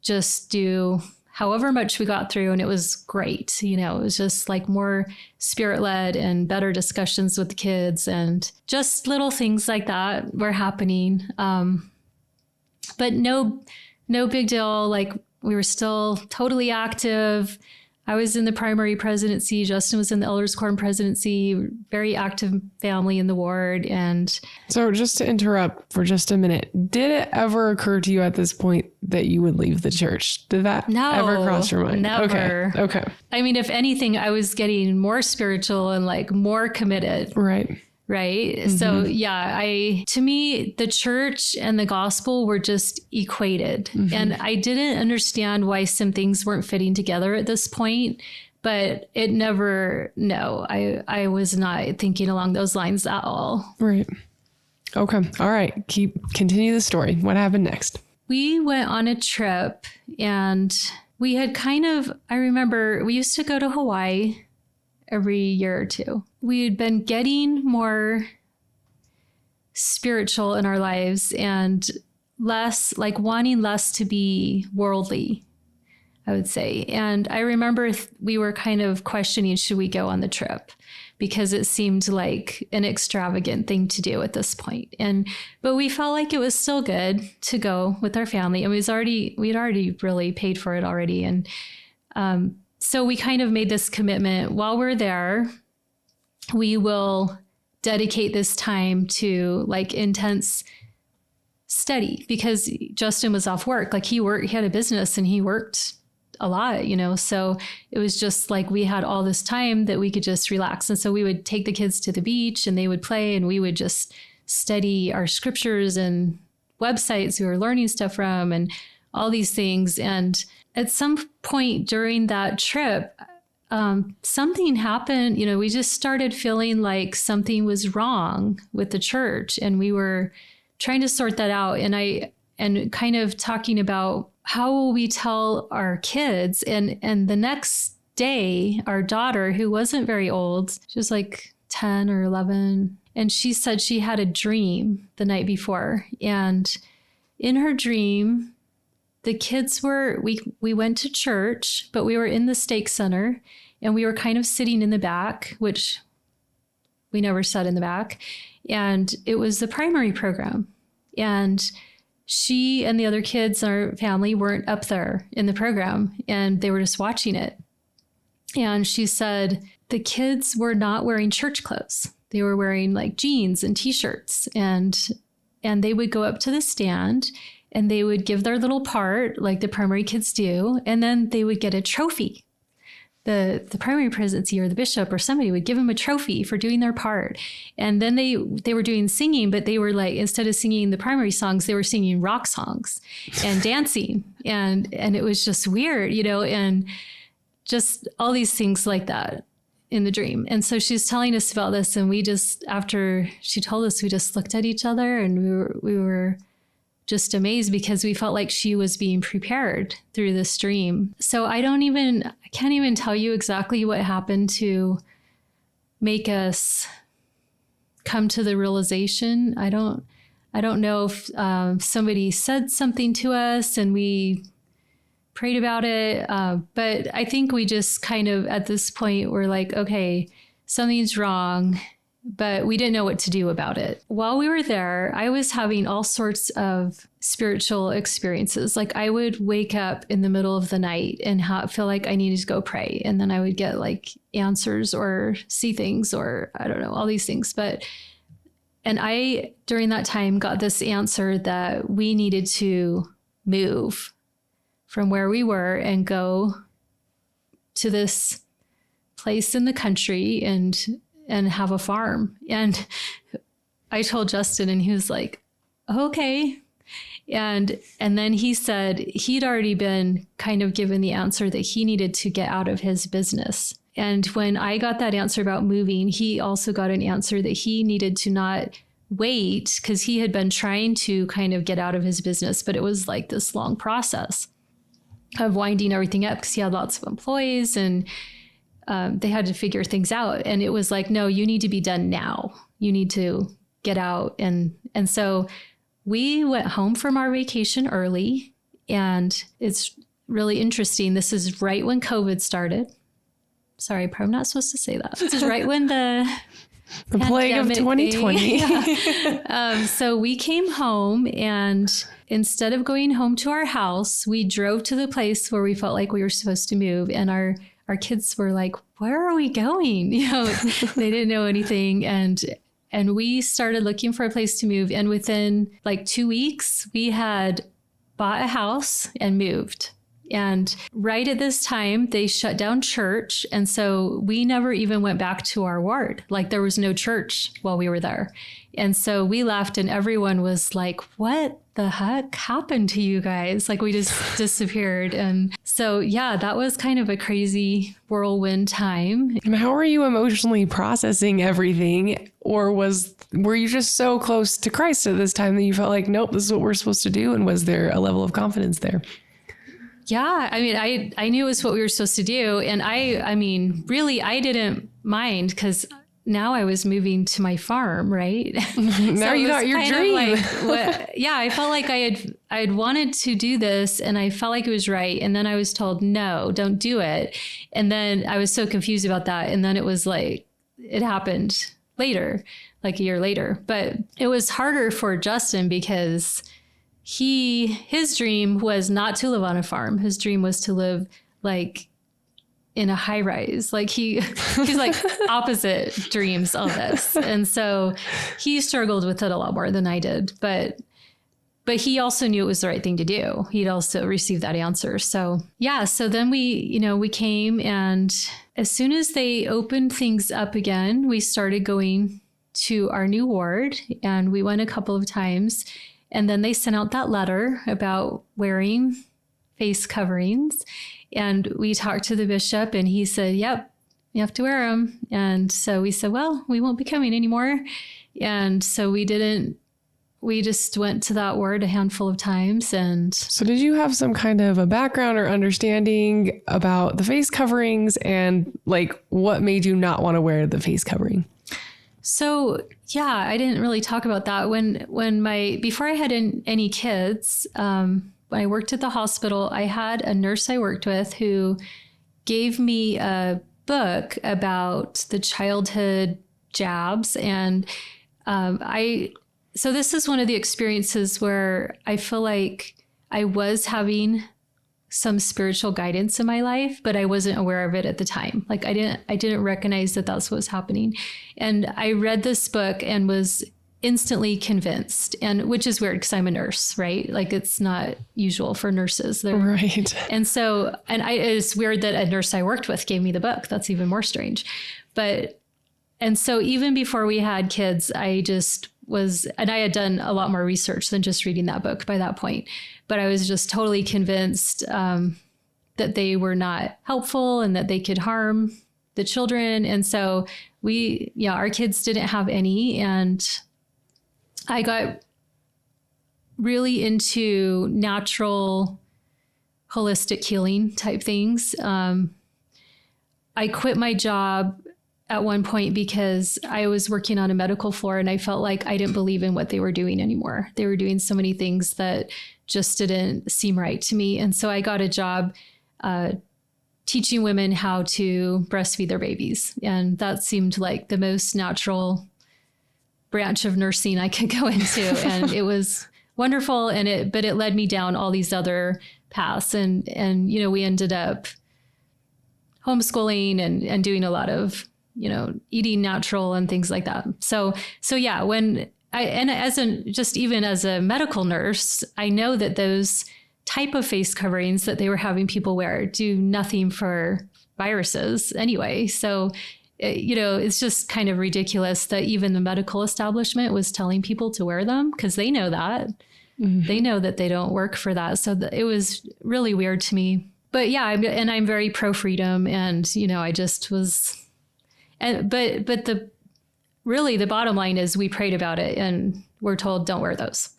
just do however much we got through. And it was great. It was just like more spirit-led and better discussions with the kids and just little things like that were happening. But no big deal. Like we were still totally active. I was in the primary presidency. Justin was in the elders quorum presidency, very active family in the ward. And so just to interrupt for just a minute, did it ever occur to you at this point that you would leave the church? Did that ever cross your mind? Never. Okay. I mean, if anything, I was getting more spiritual and like more committed. Right. Mm-hmm. So yeah, to me, the church and the gospel were just equated. Mm-hmm. And I didn't understand why some things weren't fitting together at this point, but I was not thinking along those lines at all. Right. Okay. All right. Continue the story. What happened next? We went on a trip and we had I remember we used to go to Hawaii every year or two. We had been getting more spiritual in our lives and wanting less to be worldly, I would say. And I remember we were kind of questioning, should we go on the trip? Because it seemed like an extravagant thing to do at this point. But we felt like it was still good to go with our family. And we'd already really paid for it already. And, so we kind of made this commitment while we're there, we will dedicate this time to like intense study because Justin was off work. Like he had a business and he worked a lot, so it was just like we had all this time that we could just relax. And so we would take the kids to the beach and they would play and we would just study our scriptures and websites we were learning stuff from and all these things. And at some point during that trip, something happened. We just started feeling like something was wrong with the church, and we were trying to sort that out. And kind of talking about how will we tell our kids. And the next day, our daughter, who wasn't very old, she was like 10 or 11, and she said she had a dream the night before, and in her dream, the kids we went to church, but we were in the stake center and we were kind of sitting in the back, which we never sat in the back. And it was the primary program. And she and the other kids in our family weren't up there in the program and they were just watching it. And she said the kids were not wearing church clothes. They were wearing like jeans and t-shirts and they would go up to the stand and they would give their little part like the primary kids do. And then they would get a trophy. The primary presidency or the bishop or somebody would give them a trophy for doing their part. And then they were doing singing, but they were like, instead of singing the primary songs, they were singing rock songs and dancing. And it was just weird, and just all these things like that in the dream. And so she's telling us about this. And we just, after she told us, we just looked at each other and we were just amazed because we felt like she was being prepared through this dream. So I can't even tell you exactly what happened to make us come to the realization. I don't know if somebody said something to us and we prayed about it. But I think we just kind of, at this point, we're like, okay, something's wrong, but we didn't know what to do about it. While we were there, I was having all sorts of spiritual experiences. Like I would wake up in the middle of the night and feel like I needed to go pray. And then I would get like answers or see things or I don't know, all these things. And I, during that time, got this answer that we needed to move from where we were and go to this place in the country and have a farm. And I told Justin and he was like, okay. And then he said he'd already been kind of given the answer that he needed to get out of his business. And when I got that answer about moving, he also got an answer that he needed to not wait because he had been trying to kind of get out of his business, but it was like this long process of winding everything up because he had lots of employees and they had to figure things out. And it was like, no, you need to be done now. You need to get out. And so we went home from our vacation early, and it's really interesting. This is right when COVID started. Sorry, I'm probably not supposed to say that. This is right when the plague of 2020. Yeah. So we came home, and instead of going home to our house, we drove to the place where we felt like we were supposed to move. And our kids were like, where are we going? You know, they didn't know anything. And we started looking for a place to move. And within like 2 weeks, we had bought a house and moved. And right at this time, they shut down church. And so we never even went back to our ward. Like there was no church while we were there. And so we left and everyone was like, what the heck happened to you guys? Like we just disappeared. And so, yeah, that was kind of a crazy whirlwind time. And how are you emotionally processing everything? Or were you just so close to Christ at this time that you felt like, nope, this is what we're supposed to do? And was there a level of confidence there? Yeah, I mean, I knew it was what we were supposed to do. And I mean, really, I didn't mind because now I was moving to my farm, right? Now you got your dream. I felt like I had wanted to do this and I felt like it was right. And then I was told, no, don't do it. And then I was so confused about that. And then it was like, it happened later, like a year later. But it was harder for Justin because his dream was not to live on a farm. His dream was to live like in a high rise. Like he's like opposite dreams of this. And so he struggled with it a lot more than I did, but he also knew it was the right thing to do. He'd also received that answer. So yeah, so then we came, and as soon as they opened things up again, we started going to our new ward, and we went a couple of times. And then they sent out that letter about wearing face coverings. And we talked to the bishop and he said, yep, you have to wear them. And so we said, well, we won't be coming anymore. And so we just went to that ward a handful of times. And so did you have some kind of a background or understanding about the face coverings and like what made you not want to wear the face covering? So, yeah, I didn't really talk about that before I had any kids, when I worked at the hospital, I had a nurse I worked with who gave me a book about the childhood jabs. And so this is one of the experiences where I feel like I was having some spiritual guidance in my life, but I wasn't aware of it at the time. Like I didn't recognize that that's what was happening. And I read this book and was instantly convinced, and which is weird because I'm a nurse, right? Like it's not usual for nurses. Right. And so, it's weird that a nurse I worked with gave me the book. That's even more strange. And so even before we had kids, I just was, and I had done a lot more research than just reading that book by that point. But I was just totally convinced that they were not helpful and that they could harm the children. And so our kids didn't have any. And I got really into natural, holistic healing type things. I quit my job at one point because I was working on a medical floor and I felt like I didn't believe in what they were doing anymore. They were doing so many things that just didn't seem right to me. And so I got a job teaching women how to breastfeed their babies. And that seemed like the most natural branch of nursing I could go into. And it was wonderful. But it led me down all these other paths. And we ended up homeschooling and doing a lot of, eating natural and things like that. So yeah, even as a medical nurse, I know that those type of face coverings that they were having people wear do nothing for viruses anyway. So, it's just kind of ridiculous that even the medical establishment was telling people to wear them because they know that. Mm-hmm. They know that they don't work for that. So it was really weird to me. But yeah, I'm very pro freedom, and I just was. But the bottom line is we prayed about it and we're told don't wear those.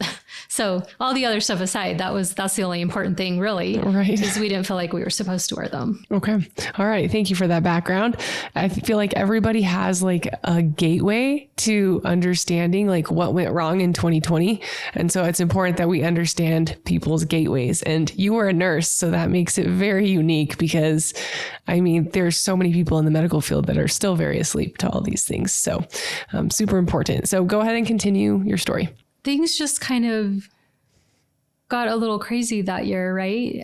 So all the other stuff aside, that's the only important thing really, right? Is we didn't feel like we were supposed to wear them. Okay. All right. Thank you for that background. I feel like everybody has like a gateway to understanding like what went wrong in 2020. And so it's important that we understand people's gateways. And you were a nurse, so that makes it very unique because there's so many people in the medical field that are still very asleep to all these things. So super important. So go ahead and continue your story. Things just kind of got a little crazy that year, right?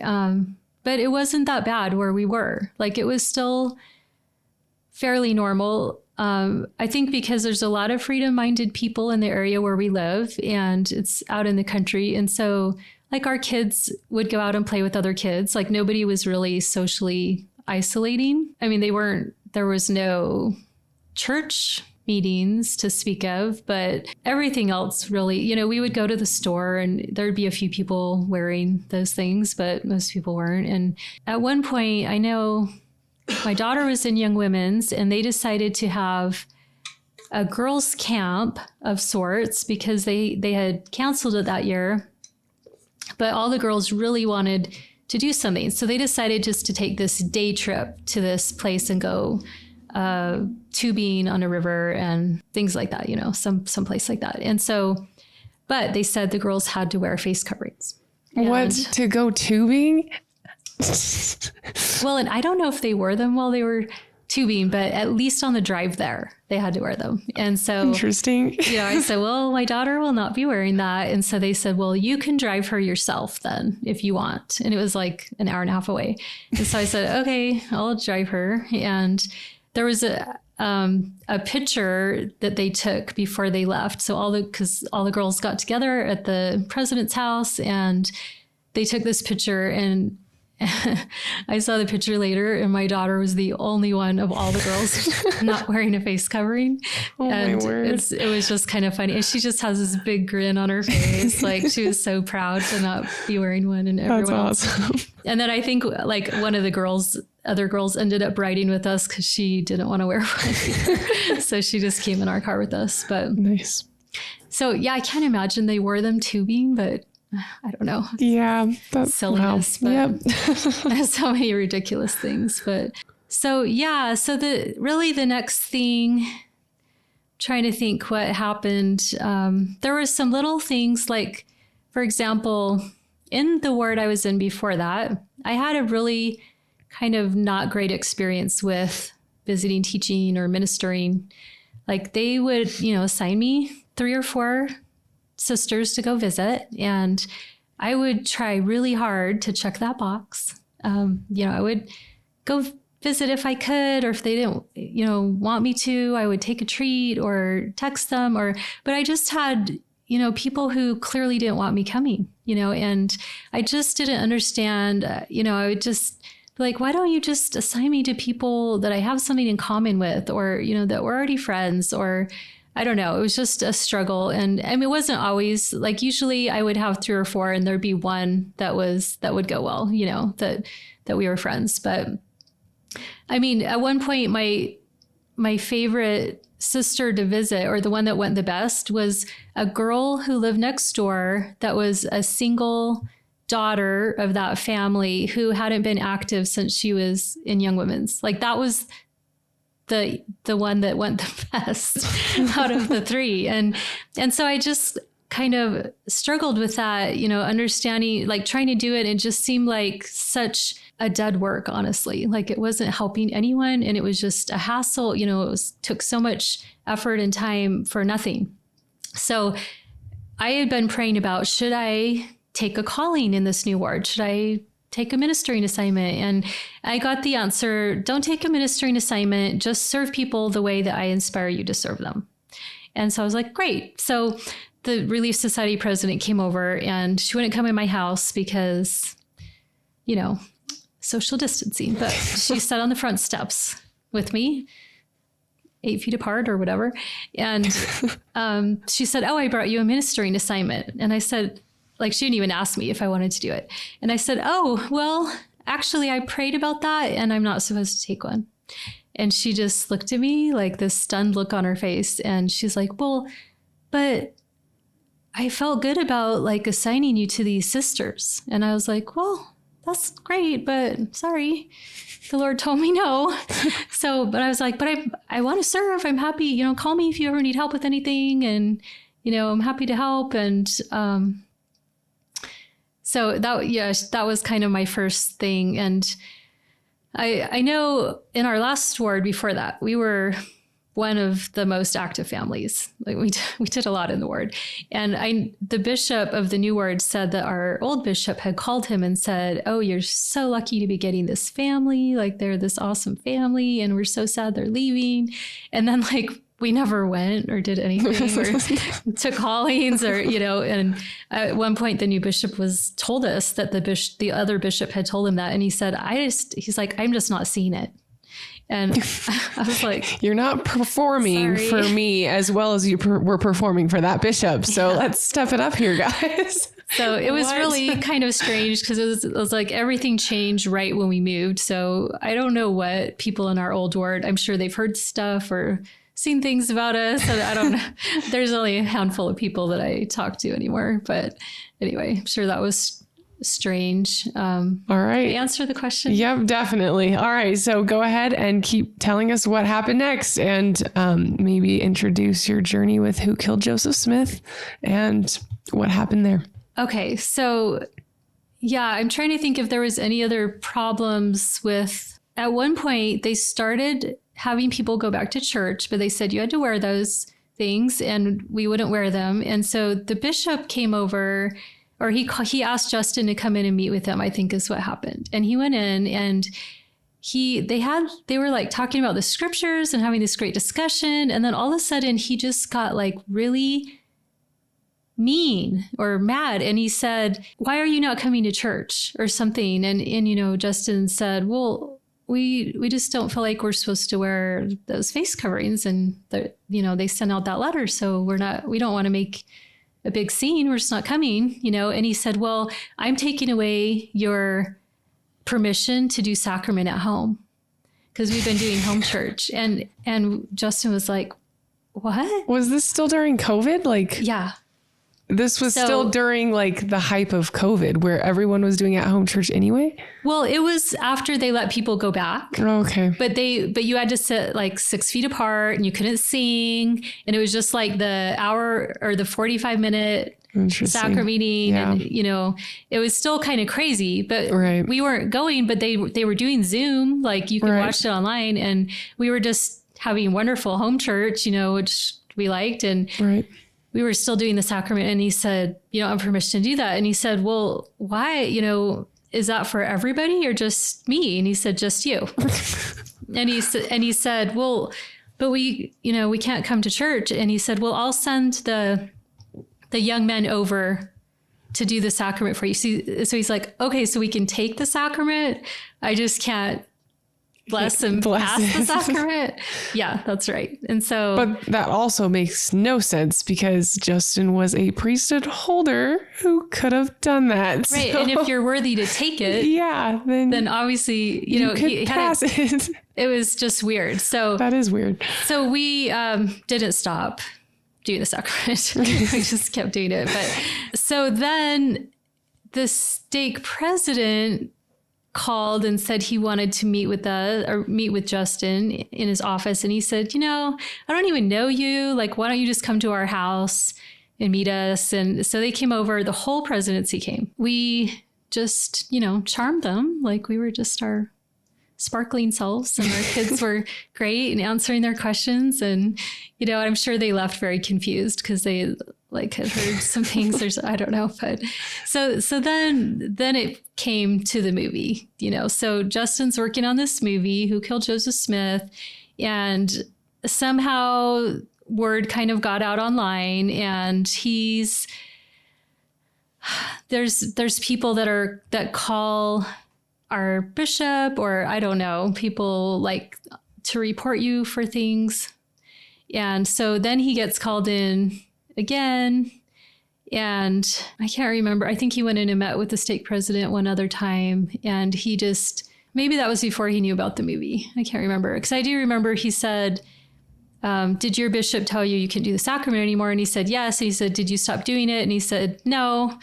But it wasn't that bad where we were. Like, it was still fairly normal. I think because there's a lot of freedom-minded people in the area where we live, and it's out in the country. And so, like, our kids would go out and play with other kids. Like, nobody was really socially isolating. There was no church meetings to speak of, but everything else really, we would go to the store and there'd be a few people wearing those things, but most people weren't. And at one point, I know my daughter was in Young Women's and they decided to have a girls' camp of sorts because they had canceled it that year, but all the girls really wanted to do something. So they decided just to take this day trip to this place and go tubing on a river and things like that, some place like that. And so, but they said the girls had to wear face coverings. What, to go tubing? Well, and I don't know if they wore them while they were tubing, but at least on the drive there, they had to wear them. And so interesting. I said, well, my daughter will not be wearing that. And so they said, well, you can drive her yourself then if you want. And it was like an hour and a half away. And so I said, okay, I'll drive her. And there was a picture that they took before they left. So because all the girls got together at the president's house and they took this picture, and I saw the picture later and my daughter was the only one of all the girls not wearing a face covering. Oh, and my word. It was just kind of funny. And she just has this big grin on her face. Like, she was so proud to not be wearing one, and everyone else. That's awesome. And then I think like one of the other girls ended up riding with us because she didn't want to wear one either. So she just came in our car with us. But nice. So yeah, I can't imagine they wore them tubing, but I don't know. Yeah. That's silliness. Wow. But so many ridiculous things. But so yeah, so the next thing, trying to think what happened. There were some little things like, for example, in the ward I was in before that, I had a really kind of not great experience with visiting, teaching, or ministering. Like, they would, assign me 3 or 4 sisters to go visit, and I would try really hard to check that box. I would go visit if I could, or if they didn't, want me to, I would take a treat or text them, but I just had, people who clearly didn't want me coming, and I just didn't understand, I would just be like, why don't you just assign me to people that I have something in common with, or, that we're already friends, or I don't know. It was just a struggle. And it wasn't always like, usually I would have 3 or 4 and there'd be one that would go well, that we were friends. But at one point, my favorite sister to visit, or the one that went the best, was a girl who lived next door that was a single daughter of that family who hadn't been active since she was in Young Women's. Like that was the one that went the best out of the three. And so I just kind of struggled with that, understanding, like trying to do it. It just seemed like such a dead work, honestly. Like it wasn't helping anyone, and it was just a hassle. Took so much effort and time for nothing. So I had been praying about, should I take a calling in this new ward? Should I take a ministering assignment? And I got the answer, don't take a ministering assignment, just serve people the way that I inspire you to serve them. And so I was like, great. So the Relief Society president came over, and she wouldn't come in my house because, social distancing, but she sat on the front steps with me, 8 feet apart or whatever. And she said, oh, I brought you a ministering assignment. And I said, like, she didn't even ask me if I wanted to do it. And I said, oh, well, actually, I prayed about that and I'm not supposed to take one. And she just looked at me like this stunned look on her face. And she's like, well, but I felt good about like assigning you to these sisters. And I was like, well, that's great, but sorry, the Lord told me no. But I was like, but I want to serve. I'm happy, call me if you ever need help with anything. And, I'm happy to help. And, so that was kind of my first thing. And I know in our last ward before that, we were one of the most active families. Like we did a lot in the ward. And the bishop of the new ward said that our old bishop had called him and said, oh, you're so lucky to be getting this family. Like they're this awesome family. And we're so sad they're leaving. And then like, we never went or did anything or took callings or, and at one point the new bishop told us that the other bishop had told him that. And he said, he's like, I'm just not seeing it. And I was like, you're not performing for me as well as you were performing for that bishop. So let's step it up here, guys. So it was really kind of strange because it was like everything changed right when we moved. So I don't know what people in our old ward, I'm sure they've heard stuff or seen things about us. And I don't know. There's only a handful of people that I talk to anymore. But anyway, I'm sure that was strange. All right. Answer the question? Yep, definitely. All right. So go ahead and keep telling us what happened next and maybe introduce your journey with Who Killed Joseph Smith and what happened there. Okay. So yeah, I'm trying to think if there was any other problems with, at one point they started having people go back to church, but they said you had to wear those things and we wouldn't wear them. And so the bishop came over, or he asked Justin to come in and meet with him, I think is what happened. And he went in and they were like talking about the scriptures and having this great discussion. And then all of a sudden he just got like really mean or mad. And he said, why are you not coming to church or something? And Justin said, well, we just don't feel like we're supposed to wear those face coverings. And they sent out that letter. So we don't want to make a big scene. We're just not coming, And he said, well, I'm taking away your permission to do sacrament at home because we've been doing home church. And Justin was like, what? Was this still during COVID? Like, yeah. This was still during like the hype of COVID where everyone was doing at home church anyway? Well, it was after they let people go back. Oh, okay. But you had to sit like 6 feet apart and you couldn't sing. And it was just like the hour or the 45-minute sacrament meeting. Yeah. And, it was still kind of crazy, but we weren't going, but they were doing Zoom. Like you could watch it online and we were just having wonderful home church, which we liked. And we were still doing the sacrament. And he said, you don't have permission to do that. And he said, well, why, is that for everybody or just me? And he said, just you. and he said, well, but we can't come to church. And he said, well, I'll send the young men over to do the sacrament for you. So he's like, okay, so we can take the sacrament. I just can't bless and pass the sacrament. Yeah, that's right. And so, but that also makes no sense because Justin was a priesthood holder who could have done that. Right. So, and if you're worthy to take it, yeah, then obviously, you could pass it. it was just weird. So That is weird. So we didn't stop doing the sacrament. We just kept doing it. But so then the stake president called and said he wanted to meet with Justin in his office. And he said, I don't even know you. Like, why don't you just come to our house and meet us? And so they came over. The whole presidency came. We just, charmed them. Like, we were just our sparkling selves, and our kids were great and answering their questions. And, I'm sure they left very confused because they had heard some things. I don't know. But so then it came to the movie, so Justin's working on this movie, Who Killed Joseph Smith? And somehow word kind of got out online, and there's people that call our bishop, or I don't know, people like to report you for things. And so then he gets called in again, and I can't remember. I think he went in and met with the stake president one other time, and maybe that was before he knew about the movie. I can't remember, because I do remember he said, did your bishop tell you can't do the sacrament anymore? And he said, yes. And he said, did you stop doing it? And he said, no.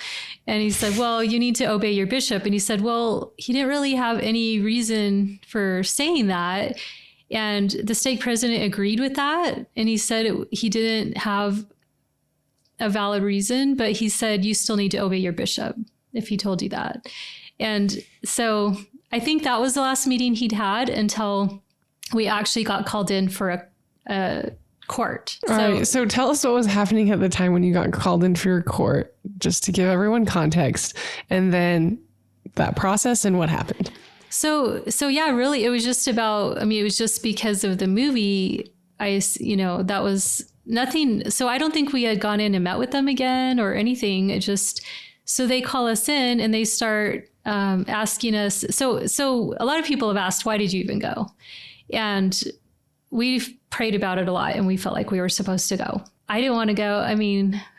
And he said, well, you need to obey your bishop. And he said, well, he didn't really have any reason for saying that. And the stake president agreed with that. And he said he didn't have a valid reason, but he said, you still need to obey your bishop if he told you that. And so I think that was the last meeting he'd had until we actually got called in for a court. All right. So tell us what was happening at the time when you got called in for your court, just to give everyone context, and then that process and what happened. So yeah, really, it was just about, it was just because of the movie. That was nothing. So I don't think we had gone in and met with them again or anything. It just, so they call us in and they start asking us. So a lot of people have asked, why did you even go? And we've prayed about it a lot, and we felt like we were supposed to go. I didn't want to go.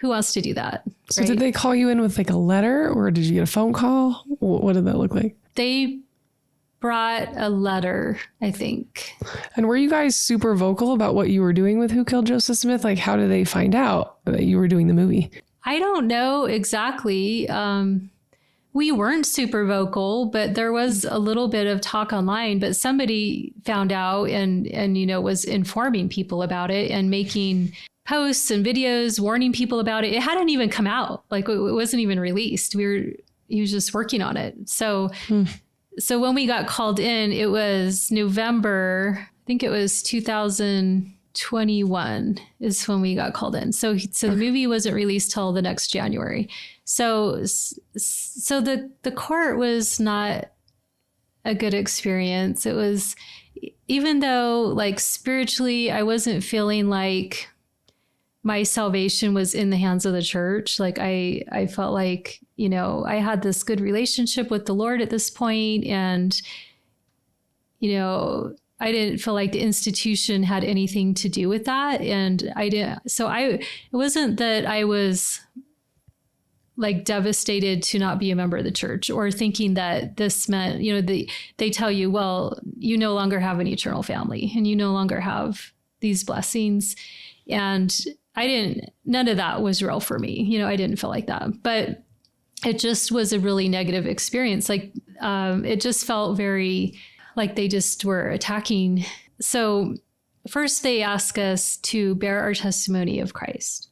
Who wants to do that? So right? Did they call you in with like a letter, or did you get a phone call? What did that look like? They brought a letter, I think. And were you guys super vocal about what you were doing with Who Killed Joseph Smith? Like, how did they find out that you were doing the movie? I don't know exactly. We weren't super vocal, but there was a little bit of talk online, but somebody found out and was informing people about it and making posts and videos warning people about it. It hadn't even come out. Like, it wasn't even released. He was just working on it. So when we got called in, it was November, I think it was 2021 is when we got called in. So the movie wasn't released till the next January. So the court was not a good experience. It was, even though like spiritually, I wasn't feeling like my salvation was in the hands of the church. Like I felt like, I had this good relationship with the Lord at this point, and, I didn't feel like the institution had anything to do with that. And it wasn't that I was like devastated to not be a member of the church, or thinking that this meant, they tell you, well, you no longer have an eternal family and you no longer have these blessings. And none of that was real for me. I didn't feel like that, but it just was a really negative experience. Like, it just felt very like they just were attacking. So first they asked us to bear our testimony of Christ.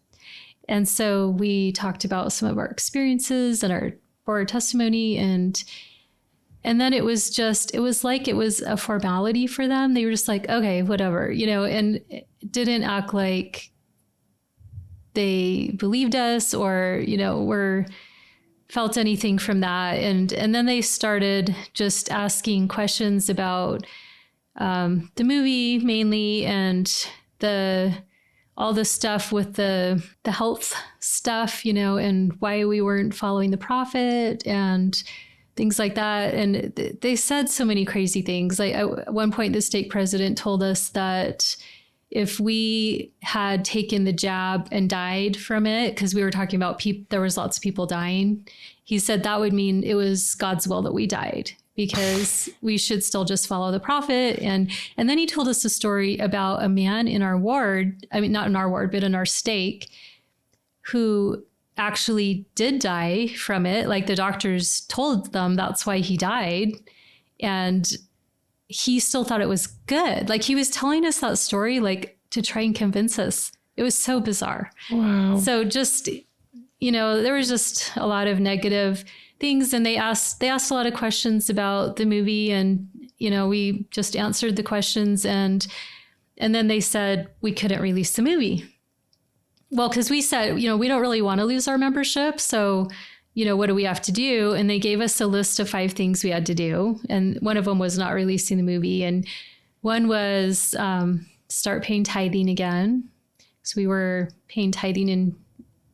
And so we talked about some of our experiences and our testimony. And then it was like it was a formality for them. They were just like, okay, whatever, and it didn't act like they believed us or, felt anything from that. And then they started just asking questions about the movie mainly, and all the stuff with the health stuff, and why we weren't following the prophet and things like that. And they said so many crazy things. Like at one point, the stake president told us that if we had taken the jab and died from it, because we were talking about there was lots of people dying, he said that would mean it was God's will that we died. because we should still just follow the prophet. And then he told us a story about a man in our ward, I mean, not in our ward, but in our stake, who actually did die from it. Like the doctors told them that's why he died. And he still thought it was good. Like he was telling us that story, like to try and convince us. It was so bizarre. Wow. So just, there was just a lot of negative things. And they asked a lot of questions about the movie, and, we just answered the questions. And then they said we couldn't release the movie. Well, because we said, we don't really want to lose our membership. So, what do we have to do? And they gave us a list of 5 things we had to do. And one of them was not releasing the movie. And one was start paying tithing again. So we were paying tithing in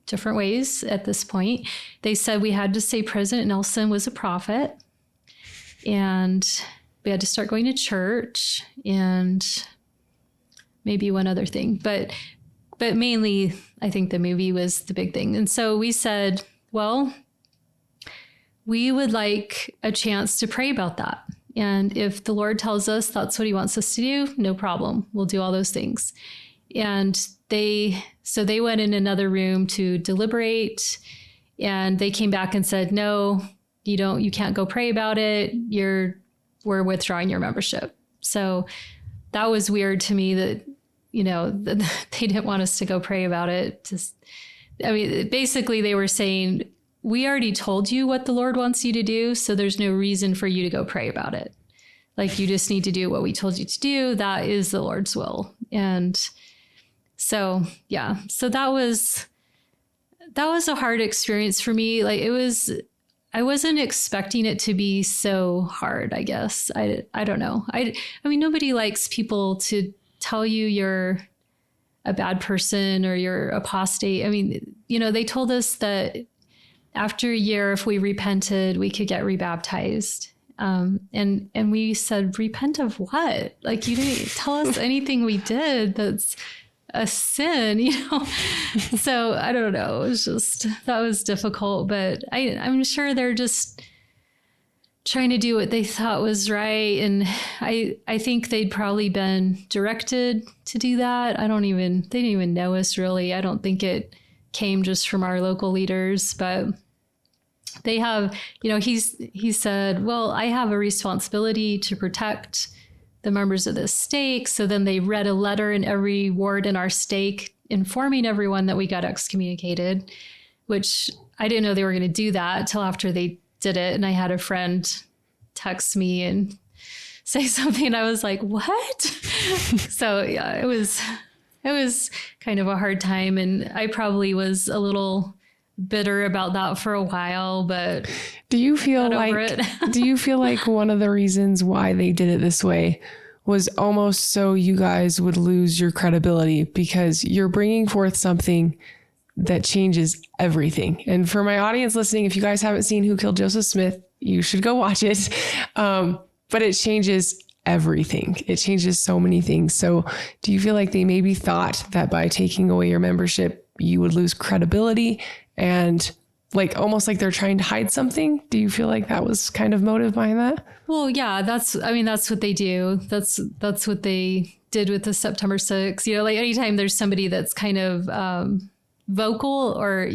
different ways at this point. They said we had to say President Nelson was a prophet. And we had to start going to church, and maybe one other thing. But mainly, I think the movie was the big thing. And so we said, well, we would like a chance to pray about that. And if the Lord tells us that's what he wants us to do, no problem. We'll do all those things. And they went in another room to deliberate, and they came back and said, no, you can't go pray about it. We're withdrawing your membership. So that was weird to me that, they didn't want us to go pray about it. Basically they were saying, we already told you what the Lord wants you to do, so there's no reason for you to go pray about it. Like, you just need to do what we told you to do. That is the Lord's will. And so, yeah, so that was a hard experience for me. Like, I wasn't expecting it to be so hard, I guess. I don't know. I mean, nobody likes people to tell you you're a bad person or you're apostate. I mean, they told us that after a year, if we repented, we could get rebaptized. And we said, repent of what? Like, you didn't tell us anything we did that's a sin, So I don't know. It was just, that was difficult, but I'm sure they're just trying to do what they thought was right. And I think they'd probably been directed to do that. They didn't even know us really. I don't think it came just from our local leaders, but they have, he said, well, I have a responsibility to protect the members of this stake. So then they read a letter in every ward in our stake informing everyone that we got excommunicated, which I didn't know they were going to do that till after they did it. And I had a friend text me and say something. I was like, what? So yeah, it was kind of a hard time. And I probably was a little bitter about that for a while, but do you feel like one of the reasons why they did it this way was almost so you guys would lose your credibility, because you're bringing forth something that changes everything? And for my audience listening, if you guys haven't seen Who Killed Joseph Smith, you should go watch it. But it changes everything. It changes so many things. So do you feel like they maybe thought that by taking away your membership, you would lose credibility, and almost like they're trying to hide something? Do you feel like that was kind of motive behind that? Well, yeah, that's what they do. That's what they did with the September 6th. Anytime there's somebody that's kind of vocal or,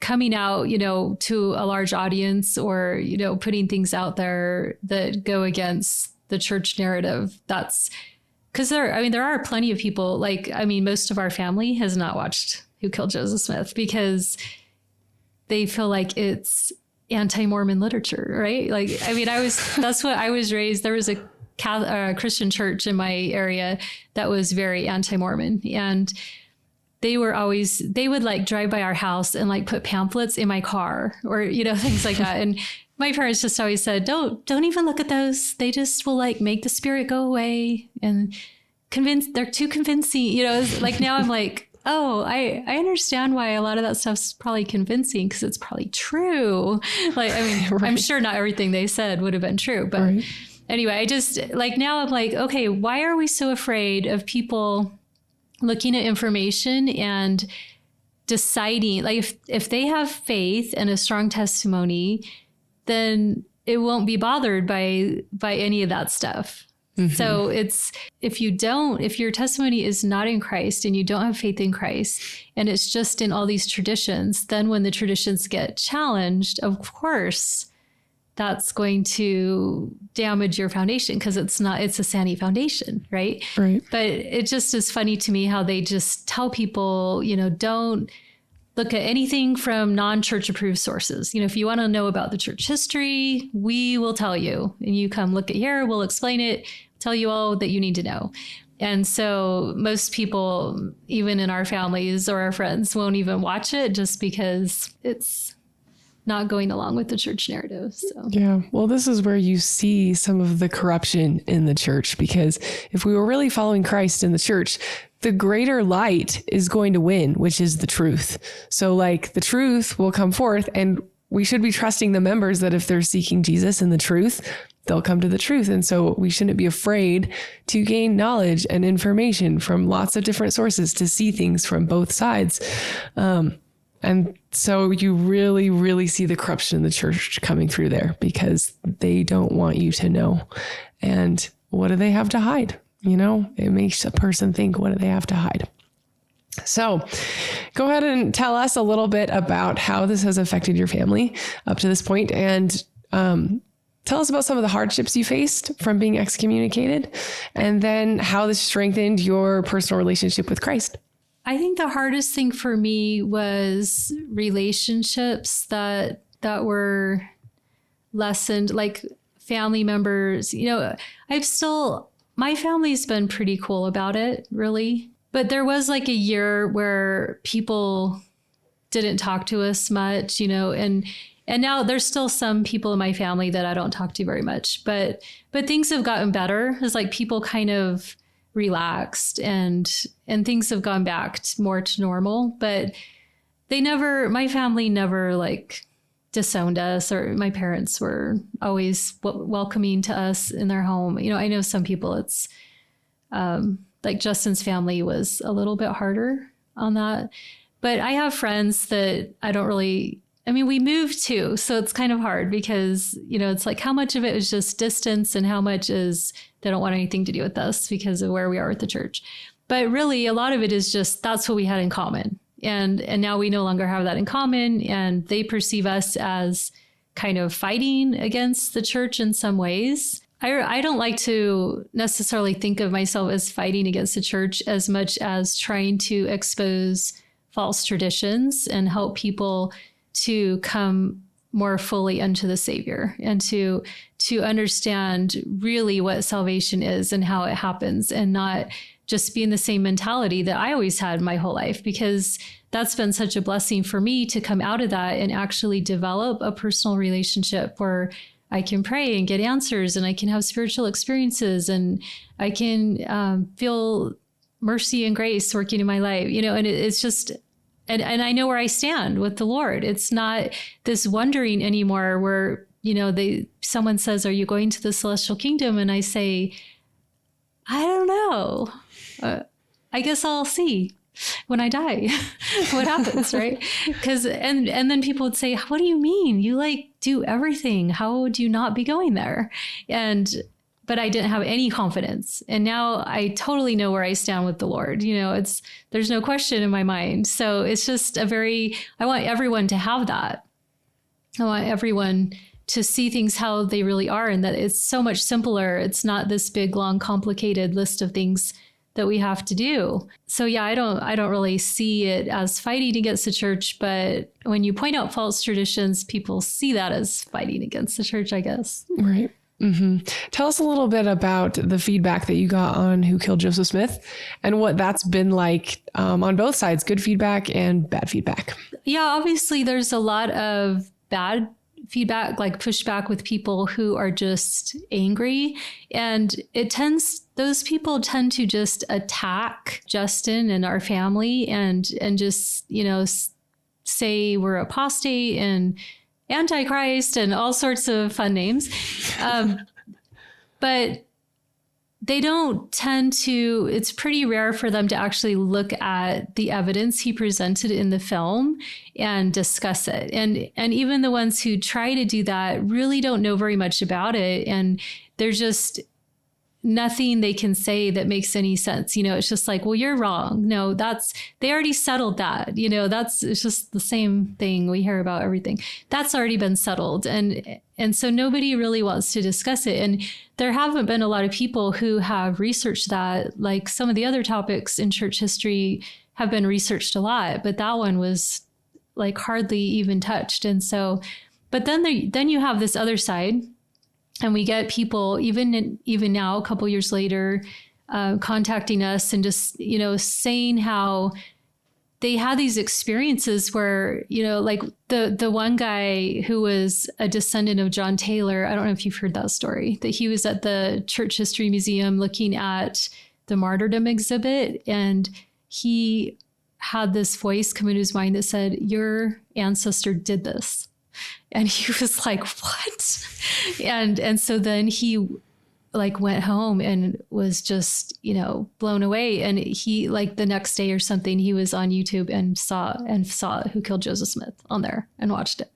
coming out, to a large audience, or, putting things out there that go against the church narrative, that's because there are plenty of people, most of our family has not watched Who Killed Joseph Smith because they feel like it's anti-Mormon literature, right? That's what I was raised. There was a Christian church in my area that was very anti-Mormon, and they would drive by our house and put pamphlets in my car, or, things like that. And my parents just always said, don't even look at those. They just will make the spirit go away, and they're too convincing, now I'm like, oh, I understand why a lot of that stuff's probably convincing, because it's probably true. Right. I'm sure not everything they said would have been true. But right. Anyway, I just now I'm like, okay, why are we so afraid of people looking at information and deciding, if they have faith and a strong testimony, then it won't be bothered by any of that stuff. Mm-hmm. So if your testimony is not in Christ and you don't have faith in Christ and it's just in all these traditions, then when the traditions get challenged, of course, that's going to damage your foundation because it's a sandy foundation, right? Right. But it just is funny to me how they just tell people, don't look at anything from non-church approved sources. If you want to know about the church history, we will tell you. And you come look at here, we'll explain it, tell you all that you need to know. And so most people, even in our families or our friends, won't even watch it just because it's not going along with the church narrative. So yeah, well, this is where you see some of the corruption in the church, because if we were really following Christ in the church, the greater light is going to win, which is the truth. So like the truth will come forth, and we should be trusting the members that if they're seeking Jesus and the truth, they'll come to the truth. And so we shouldn't be afraid to gain knowledge and information from lots of different sources to see things from both sides. And so you really, really see the corruption in the church coming through there because they don't want you to know. And what do they have to hide? It makes a person think, what do they have to hide? So go ahead and tell us a little bit about how this has affected your family up to this point, and tell us about some of the hardships you faced from being excommunicated, and then how this strengthened your personal relationship with Christ. I think the hardest thing for me was relationships that were lessened, like family members. My family's been pretty cool about it, really. But there was like a year where people didn't talk to us much, and now there's still some people in my family that I don't talk to very much, but things have gotten better. It's like people kind of relaxed and things have gone back more to normal, but my family never like disowned us, or my parents were always welcoming to us in their home. I know some people it's like Justin's family was a little bit harder on that, but I have friends that I don't really, we moved too. So it's kind of hard because, it's like how much of it is just distance and how much is they don't want anything to do with us because of where we are with the church. But really a lot of it is just, that's what we had in common. And now we no longer have that in common, and they perceive us as kind of fighting against the church in some ways. I don't like to necessarily think of myself as fighting against the church as much as trying to expose false traditions and help people to come more fully unto the Savior and to understand really what salvation is and how it happens, and not just be in the same mentality that I always had my whole life, because that's been such a blessing for me to come out of that and actually develop a personal relationship where I can pray and get answers, and I can have spiritual experiences, and I can feel mercy and grace working in my life, and it's just, and I know where I stand with the Lord. It's not this wondering anymore where, someone says, "Are you going to the celestial kingdom?" And I say, "I don't know. I guess I'll see when I die what happens," right? Because and then people would say, "What do you mean? You do everything. How would you not be going there?" But I didn't have any confidence. And now I totally know where I stand with the Lord. There's no question in my mind. So it's just I want everyone to have that. I want everyone to see things how they really are, and that it's so much simpler. It's not this big, long, complicated list of things that we have to do. So yeah, I don't really see it as fighting against the church, but when you point out false traditions, people see that as fighting against the church, I guess. Right. Mm-hmm. Tell us a little bit about the feedback that you got on Who Killed Joseph Smith and what that's been like on both sides, good feedback and bad feedback. Yeah, obviously there's a lot of bad feedback, like pushback with people who are just angry. And those people tend to just attack Justin and our family and just, say we're apostate and Antichrist and all sorts of fun names. But they don't tend to, it's pretty rare for them to actually look at the evidence he presented in the film and discuss it. And even the ones who try to do that really don't know very much about it. And there's just nothing they can say that makes any sense. It's just like, well, you're wrong. No, they already settled that. It's just the same thing we hear about everything. That's already been settled. And so nobody really wants to discuss it. And there haven't been a lot of people who have researched that. Like some of the other topics in church history have been researched a lot, but that one was like hardly even touched. And so, but then you have this other side. And we get people, even now, a couple years later, contacting us and just, saying how they had these experiences where, like the one guy who was a descendant of John Taylor, I don't know if you've heard that story, that he was at the Church History Museum looking at the martyrdom exhibit, and he had this voice come into his mind that said, your ancestor did this. And he was like, what? And so then he like went home and was just, blown away. And he like the next day or something, he was on YouTube and saw Who Killed Joseph Smith on there and watched it.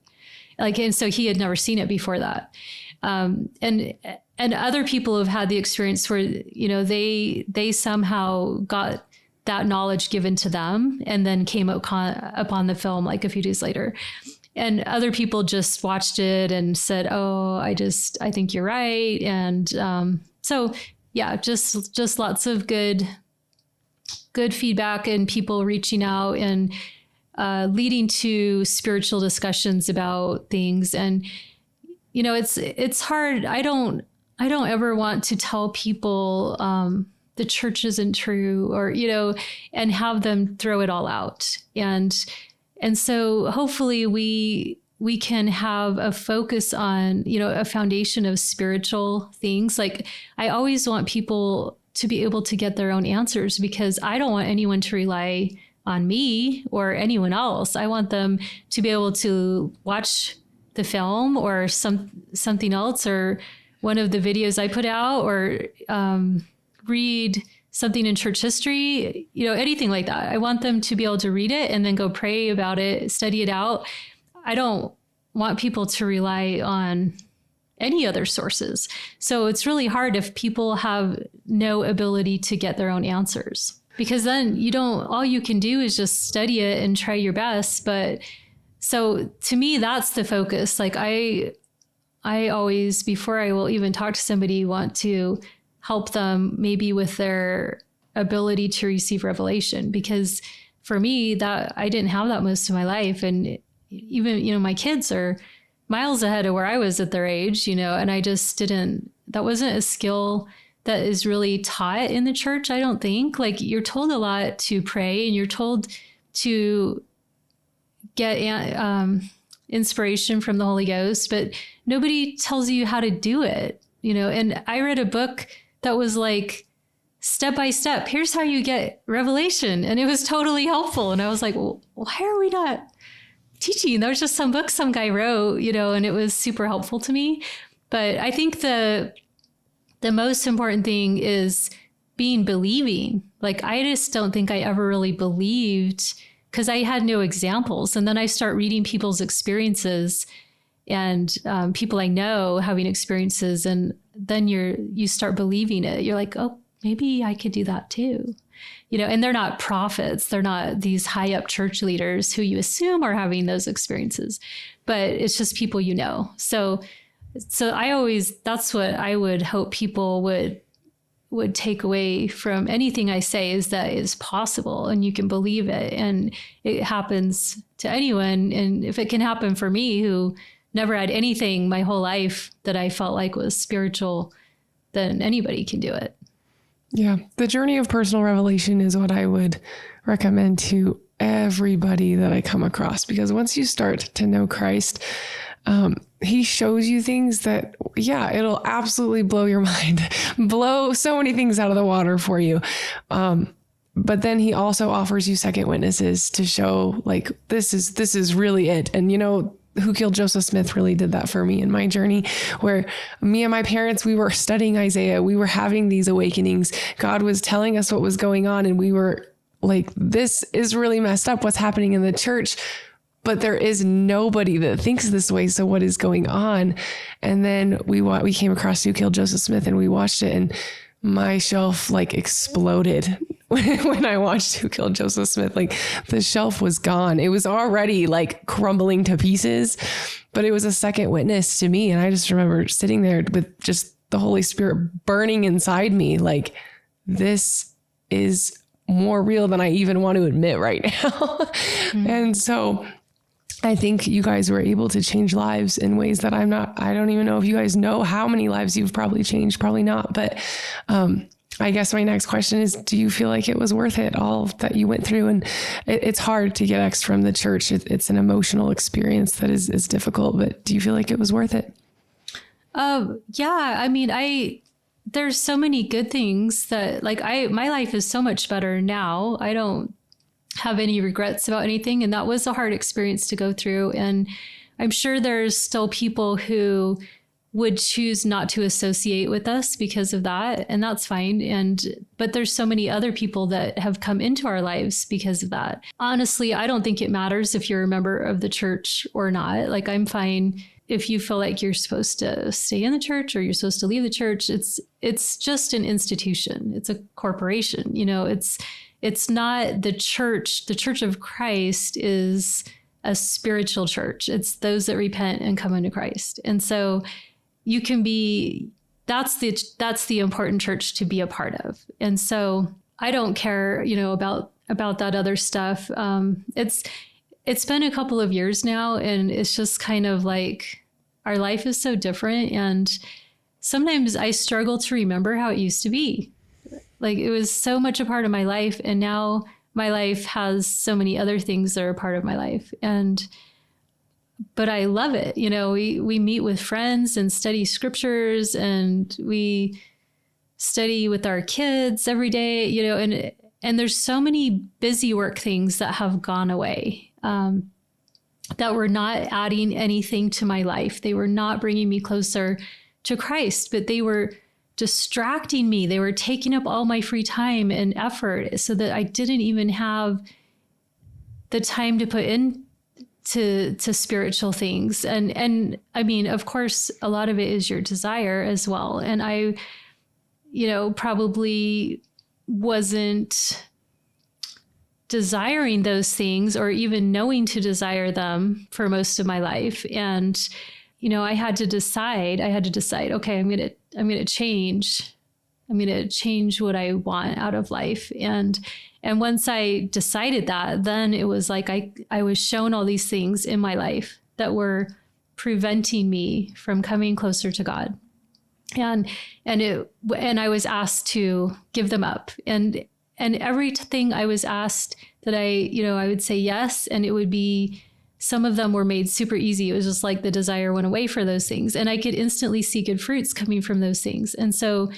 And so he had never seen it before that. And other people have had the experience where, they somehow got that knowledge given to them and then came upon the film like a few days later. And other people just watched it and said, oh, I think you're right. And so, yeah, just lots of good feedback and people reaching out and leading to spiritual discussions about things. And, it's hard. I don't ever want to tell people the church isn't true or, and have them throw it all out. And so hopefully we can have a focus on, a foundation of spiritual things. Like I always want people to be able to get their own answers because I don't want anyone to rely on me or anyone else. I want them to be able to watch the film or something else or one of the videos I put out or read something in church history, anything like that. I want them to be able to read it and then go pray about it, study it out. I don't want people to rely on any other sources. So it's really hard if people have no ability to get their own answers, because then all you can do is just study it and try your best. But so to me, that's the focus. Like I always, before I will even talk to somebody, want to help them maybe with their ability to receive revelation. Because for me, that I didn't have that most of my life. And even, my kids are miles ahead of where I was at their age, and I just that wasn't a skill that is really taught in the church. I don't think. Like you're told a lot to pray and you're told to get inspiration from the Holy Ghost, but nobody tells you how to do it, and I read a book that was like step by step, here's how you get revelation. And it was totally helpful. And I was like, well, why are we not teaching? There was just some book some guy wrote, and it was super helpful to me. But I think the most important thing is being believing. Like, I just don't think I ever really believed because I had no examples. And then I start reading people's experiences and people I know having experiences, and then you start believing it. You're like, oh, maybe I could do that too. And they're not prophets. They're not these high up church leaders who you assume are having those experiences, but it's just people So that's what I would hope people would take away from anything I say, is that it's possible and you can believe it and it happens to anyone. And if it can happen for me, who never had anything my whole life that I felt like was spiritual, then anybody can do it. Yeah. The journey of personal revelation is what I would recommend to everybody that I come across, because once you start to know Christ, he shows you things that, it'll absolutely blow your mind, blow so many things out of the water for you. But then he also offers you second witnesses to show like, this is really it. And, Who Killed Joseph Smith really did that for me in my journey, where me and my parents, we were studying Isaiah. We were having these awakenings. God was telling us what was going on. And we were like, this is really messed up, what's happening in the church. But there is nobody that thinks this way. So what is going on? And then we came across Who Killed Joseph Smith, and we watched it, and my shelf like exploded when I watched Who Killed Joseph Smith. Like the shelf was gone. It was already like crumbling to pieces, but it was a second witness to me. And I just remember sitting there with just the Holy Spirit burning inside me. Like, this is more real than I even want to admit right now. Mm-hmm. And so I think you guys were able to change lives in ways that I don't even know if you guys know how many lives you've probably changed, probably not. But I guess my next question is, do you feel like it was worth it, all that you went through? And it's hard to get X from the church. It's an emotional experience that is difficult, but do you feel like it was worth it? Yeah. I mean, there's so many good things that my life is so much better now. I don't have any regrets about anything. And that was a hard experience to go through. And I'm sure there's still people who would choose not to associate with us because of that. And that's fine. But there's so many other people that have come into our lives because of that. Honestly, I don't think it matters if you're a member of the church or not. Like, I'm fine if you feel like you're supposed to stay in the church or you're supposed to leave the church. It's just an institution. It's a corporation. It's not the church. The Church of Christ is a spiritual church. It's those that repent and come into Christ. And so you can that's the important church to be a part of. And so I don't care, about that other stuff. It's been a couple of years now, and it's just kind of like our life is so different. And sometimes I struggle to remember how it used to be. Like, it was so much a part of my life, and now my life has so many other things that are a part of my life. But I love it. We meet with friends and study scriptures, and we study with our kids every day, and there's so many busy work things that have gone away, that were not adding anything to my life. They were not bringing me closer to Christ, but they were distracting me. They were taking up all my free time and effort, so that I didn't even have the time to put into spiritual things. And I mean, of course, a lot of it is your desire as well. And I, probably wasn't desiring those things or even knowing to desire them for most of my life. And, I had to decide, okay, I'm going to change. I'm going to change what I want out of life. And once I decided that, then it was like I was shown all these things in my life that were preventing me from coming closer to God. And I was asked to give them up. And everything I was asked that I would say yes, and it would be, some of them were made super easy. It was just like the desire went away for those things, and I could instantly see good fruits coming from those things. And so,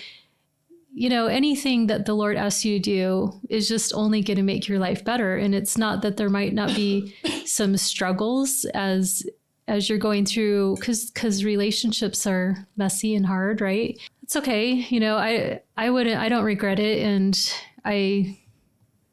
anything that the Lord asks you to do is just only going to make your life better. And it's not that there might not be some struggles as you're going through, because relationships are messy and hard, right? It's okay. I don't regret it. And I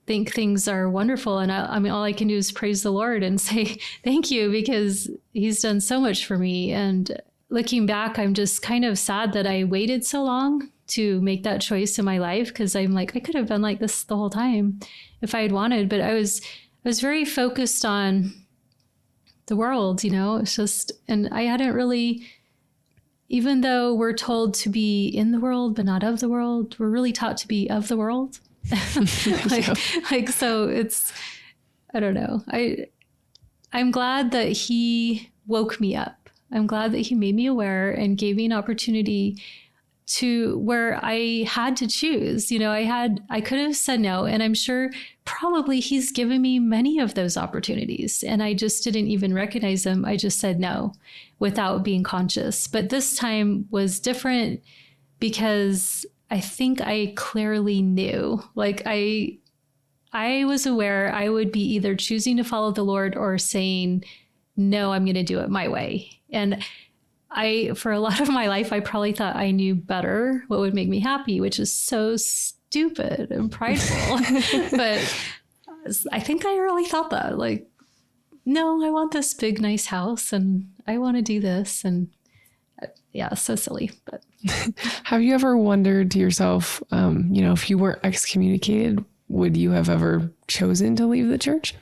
think things are wonderful. And I mean, all I can do is praise the Lord and say thank you, because he's done so much for me. And looking back, I'm just kind of sad that I waited so long to make that choice in my life, because I'm like, I could have been like this the whole time if I had wanted. But I was very focused on the world, it's just, and I hadn't really, even though we're told to be in the world but not of the world, we're really taught to be of the world. So it's, I don't know. I'm glad that he woke me up. I'm glad that he made me aware and gave me an opportunity to where I had to choose. I could have said no, and I'm sure probably he's given me many of those opportunities, and I just didn't even recognize them. I just said no without being conscious. But this time was different because I think I clearly knew, like I was aware I would be either choosing to follow the Lord or saying no, I'm going to do it my way. And for a lot of my life, I probably thought I knew better what would make me happy, which is so stupid and prideful. But I think I really thought that, like, no, I want this big, nice house and I want to do this. And yeah, so silly. But have you ever wondered to yourself, if you weren't excommunicated, would you have ever chosen to leave the church?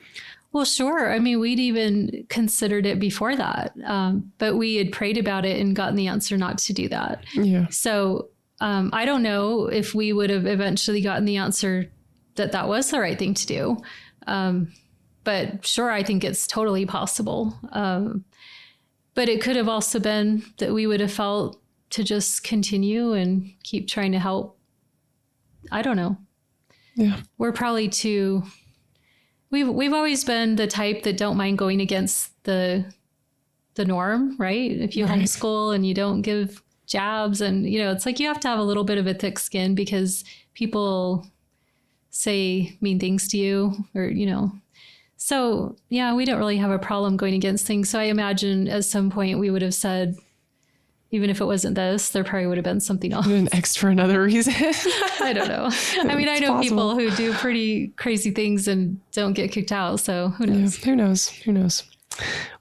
Well, sure. I mean, we'd even considered it before that, but we had prayed about it and gotten the answer not to do that. Yeah. So I don't know if we would have eventually gotten the answer that was the right thing to do. But sure, I think it's totally possible. But it could have also been that we would have felt to just continue and keep trying to help. I don't know. Yeah. We're probably we've always been the type that don't mind going against the norm, right? If you homeschool and you don't give jabs and, it's like you have to have a little bit of a thick skin because people say mean things to you or, So yeah, we don't really have a problem going against things. So I imagine at some point we would have said, even if it wasn't this, there probably would have been something else. An X for another reason. I don't know. I mean, I know people who do pretty crazy things and don't get kicked out. So who knows? Yeah, who knows?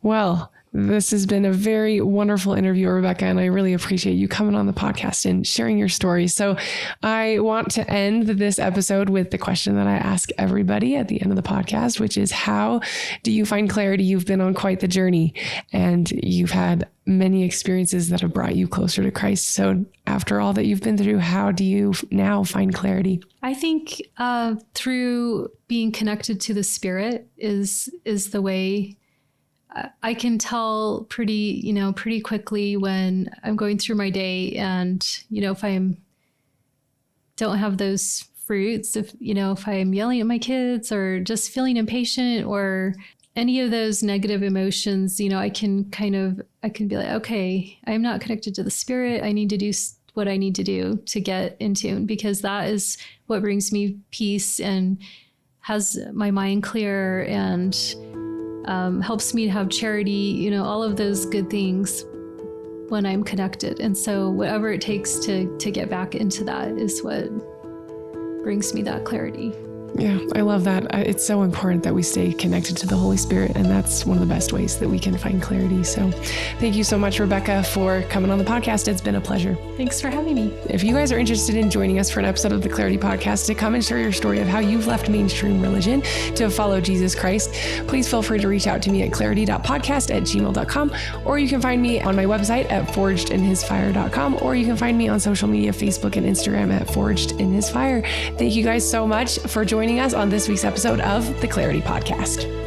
Well, this has been a very wonderful interview, Rebekah, and I really appreciate you coming on the podcast and sharing your story. So I want to end this episode with the question that I ask everybody at the end of the podcast, which is, how do you find clarity? You've been on quite the journey and you've had many experiences that have brought you closer to Christ. So after all that you've been through, how do you now find clarity? I think through being connected to the Spirit is the way. I can tell pretty quickly when I'm going through my day and, if don't have those fruits, if I'm yelling at my kids or just feeling impatient or any of those negative emotions, I can be like, okay, I'm not connected to the Spirit. I need to do what I need to do to get in tune, because that is what brings me peace and has my mind clear and helps me to have charity, all of those good things when I'm connected. And so whatever it takes to get back into that is what brings me that clarity. Yeah, I love that. It's so important that we stay connected to the Holy Spirit, and that's one of the best ways that we can find clarity. So thank you so much, Rebekah, for coming on the podcast. It's been a pleasure. Thanks for having me. If you guys are interested in joining us for an episode of the Clarity Podcast to come and share your story of how you've left mainstream religion to follow Jesus Christ, please feel free to reach out to me at clarity.podcast@gmail.com, or you can find me on my website at forgedinhisfire.com, or you can find me on social media, Facebook and Instagram at forgedinhisfire. Thank you guys so much for joining us on this week's episode of the Clarity Podcast.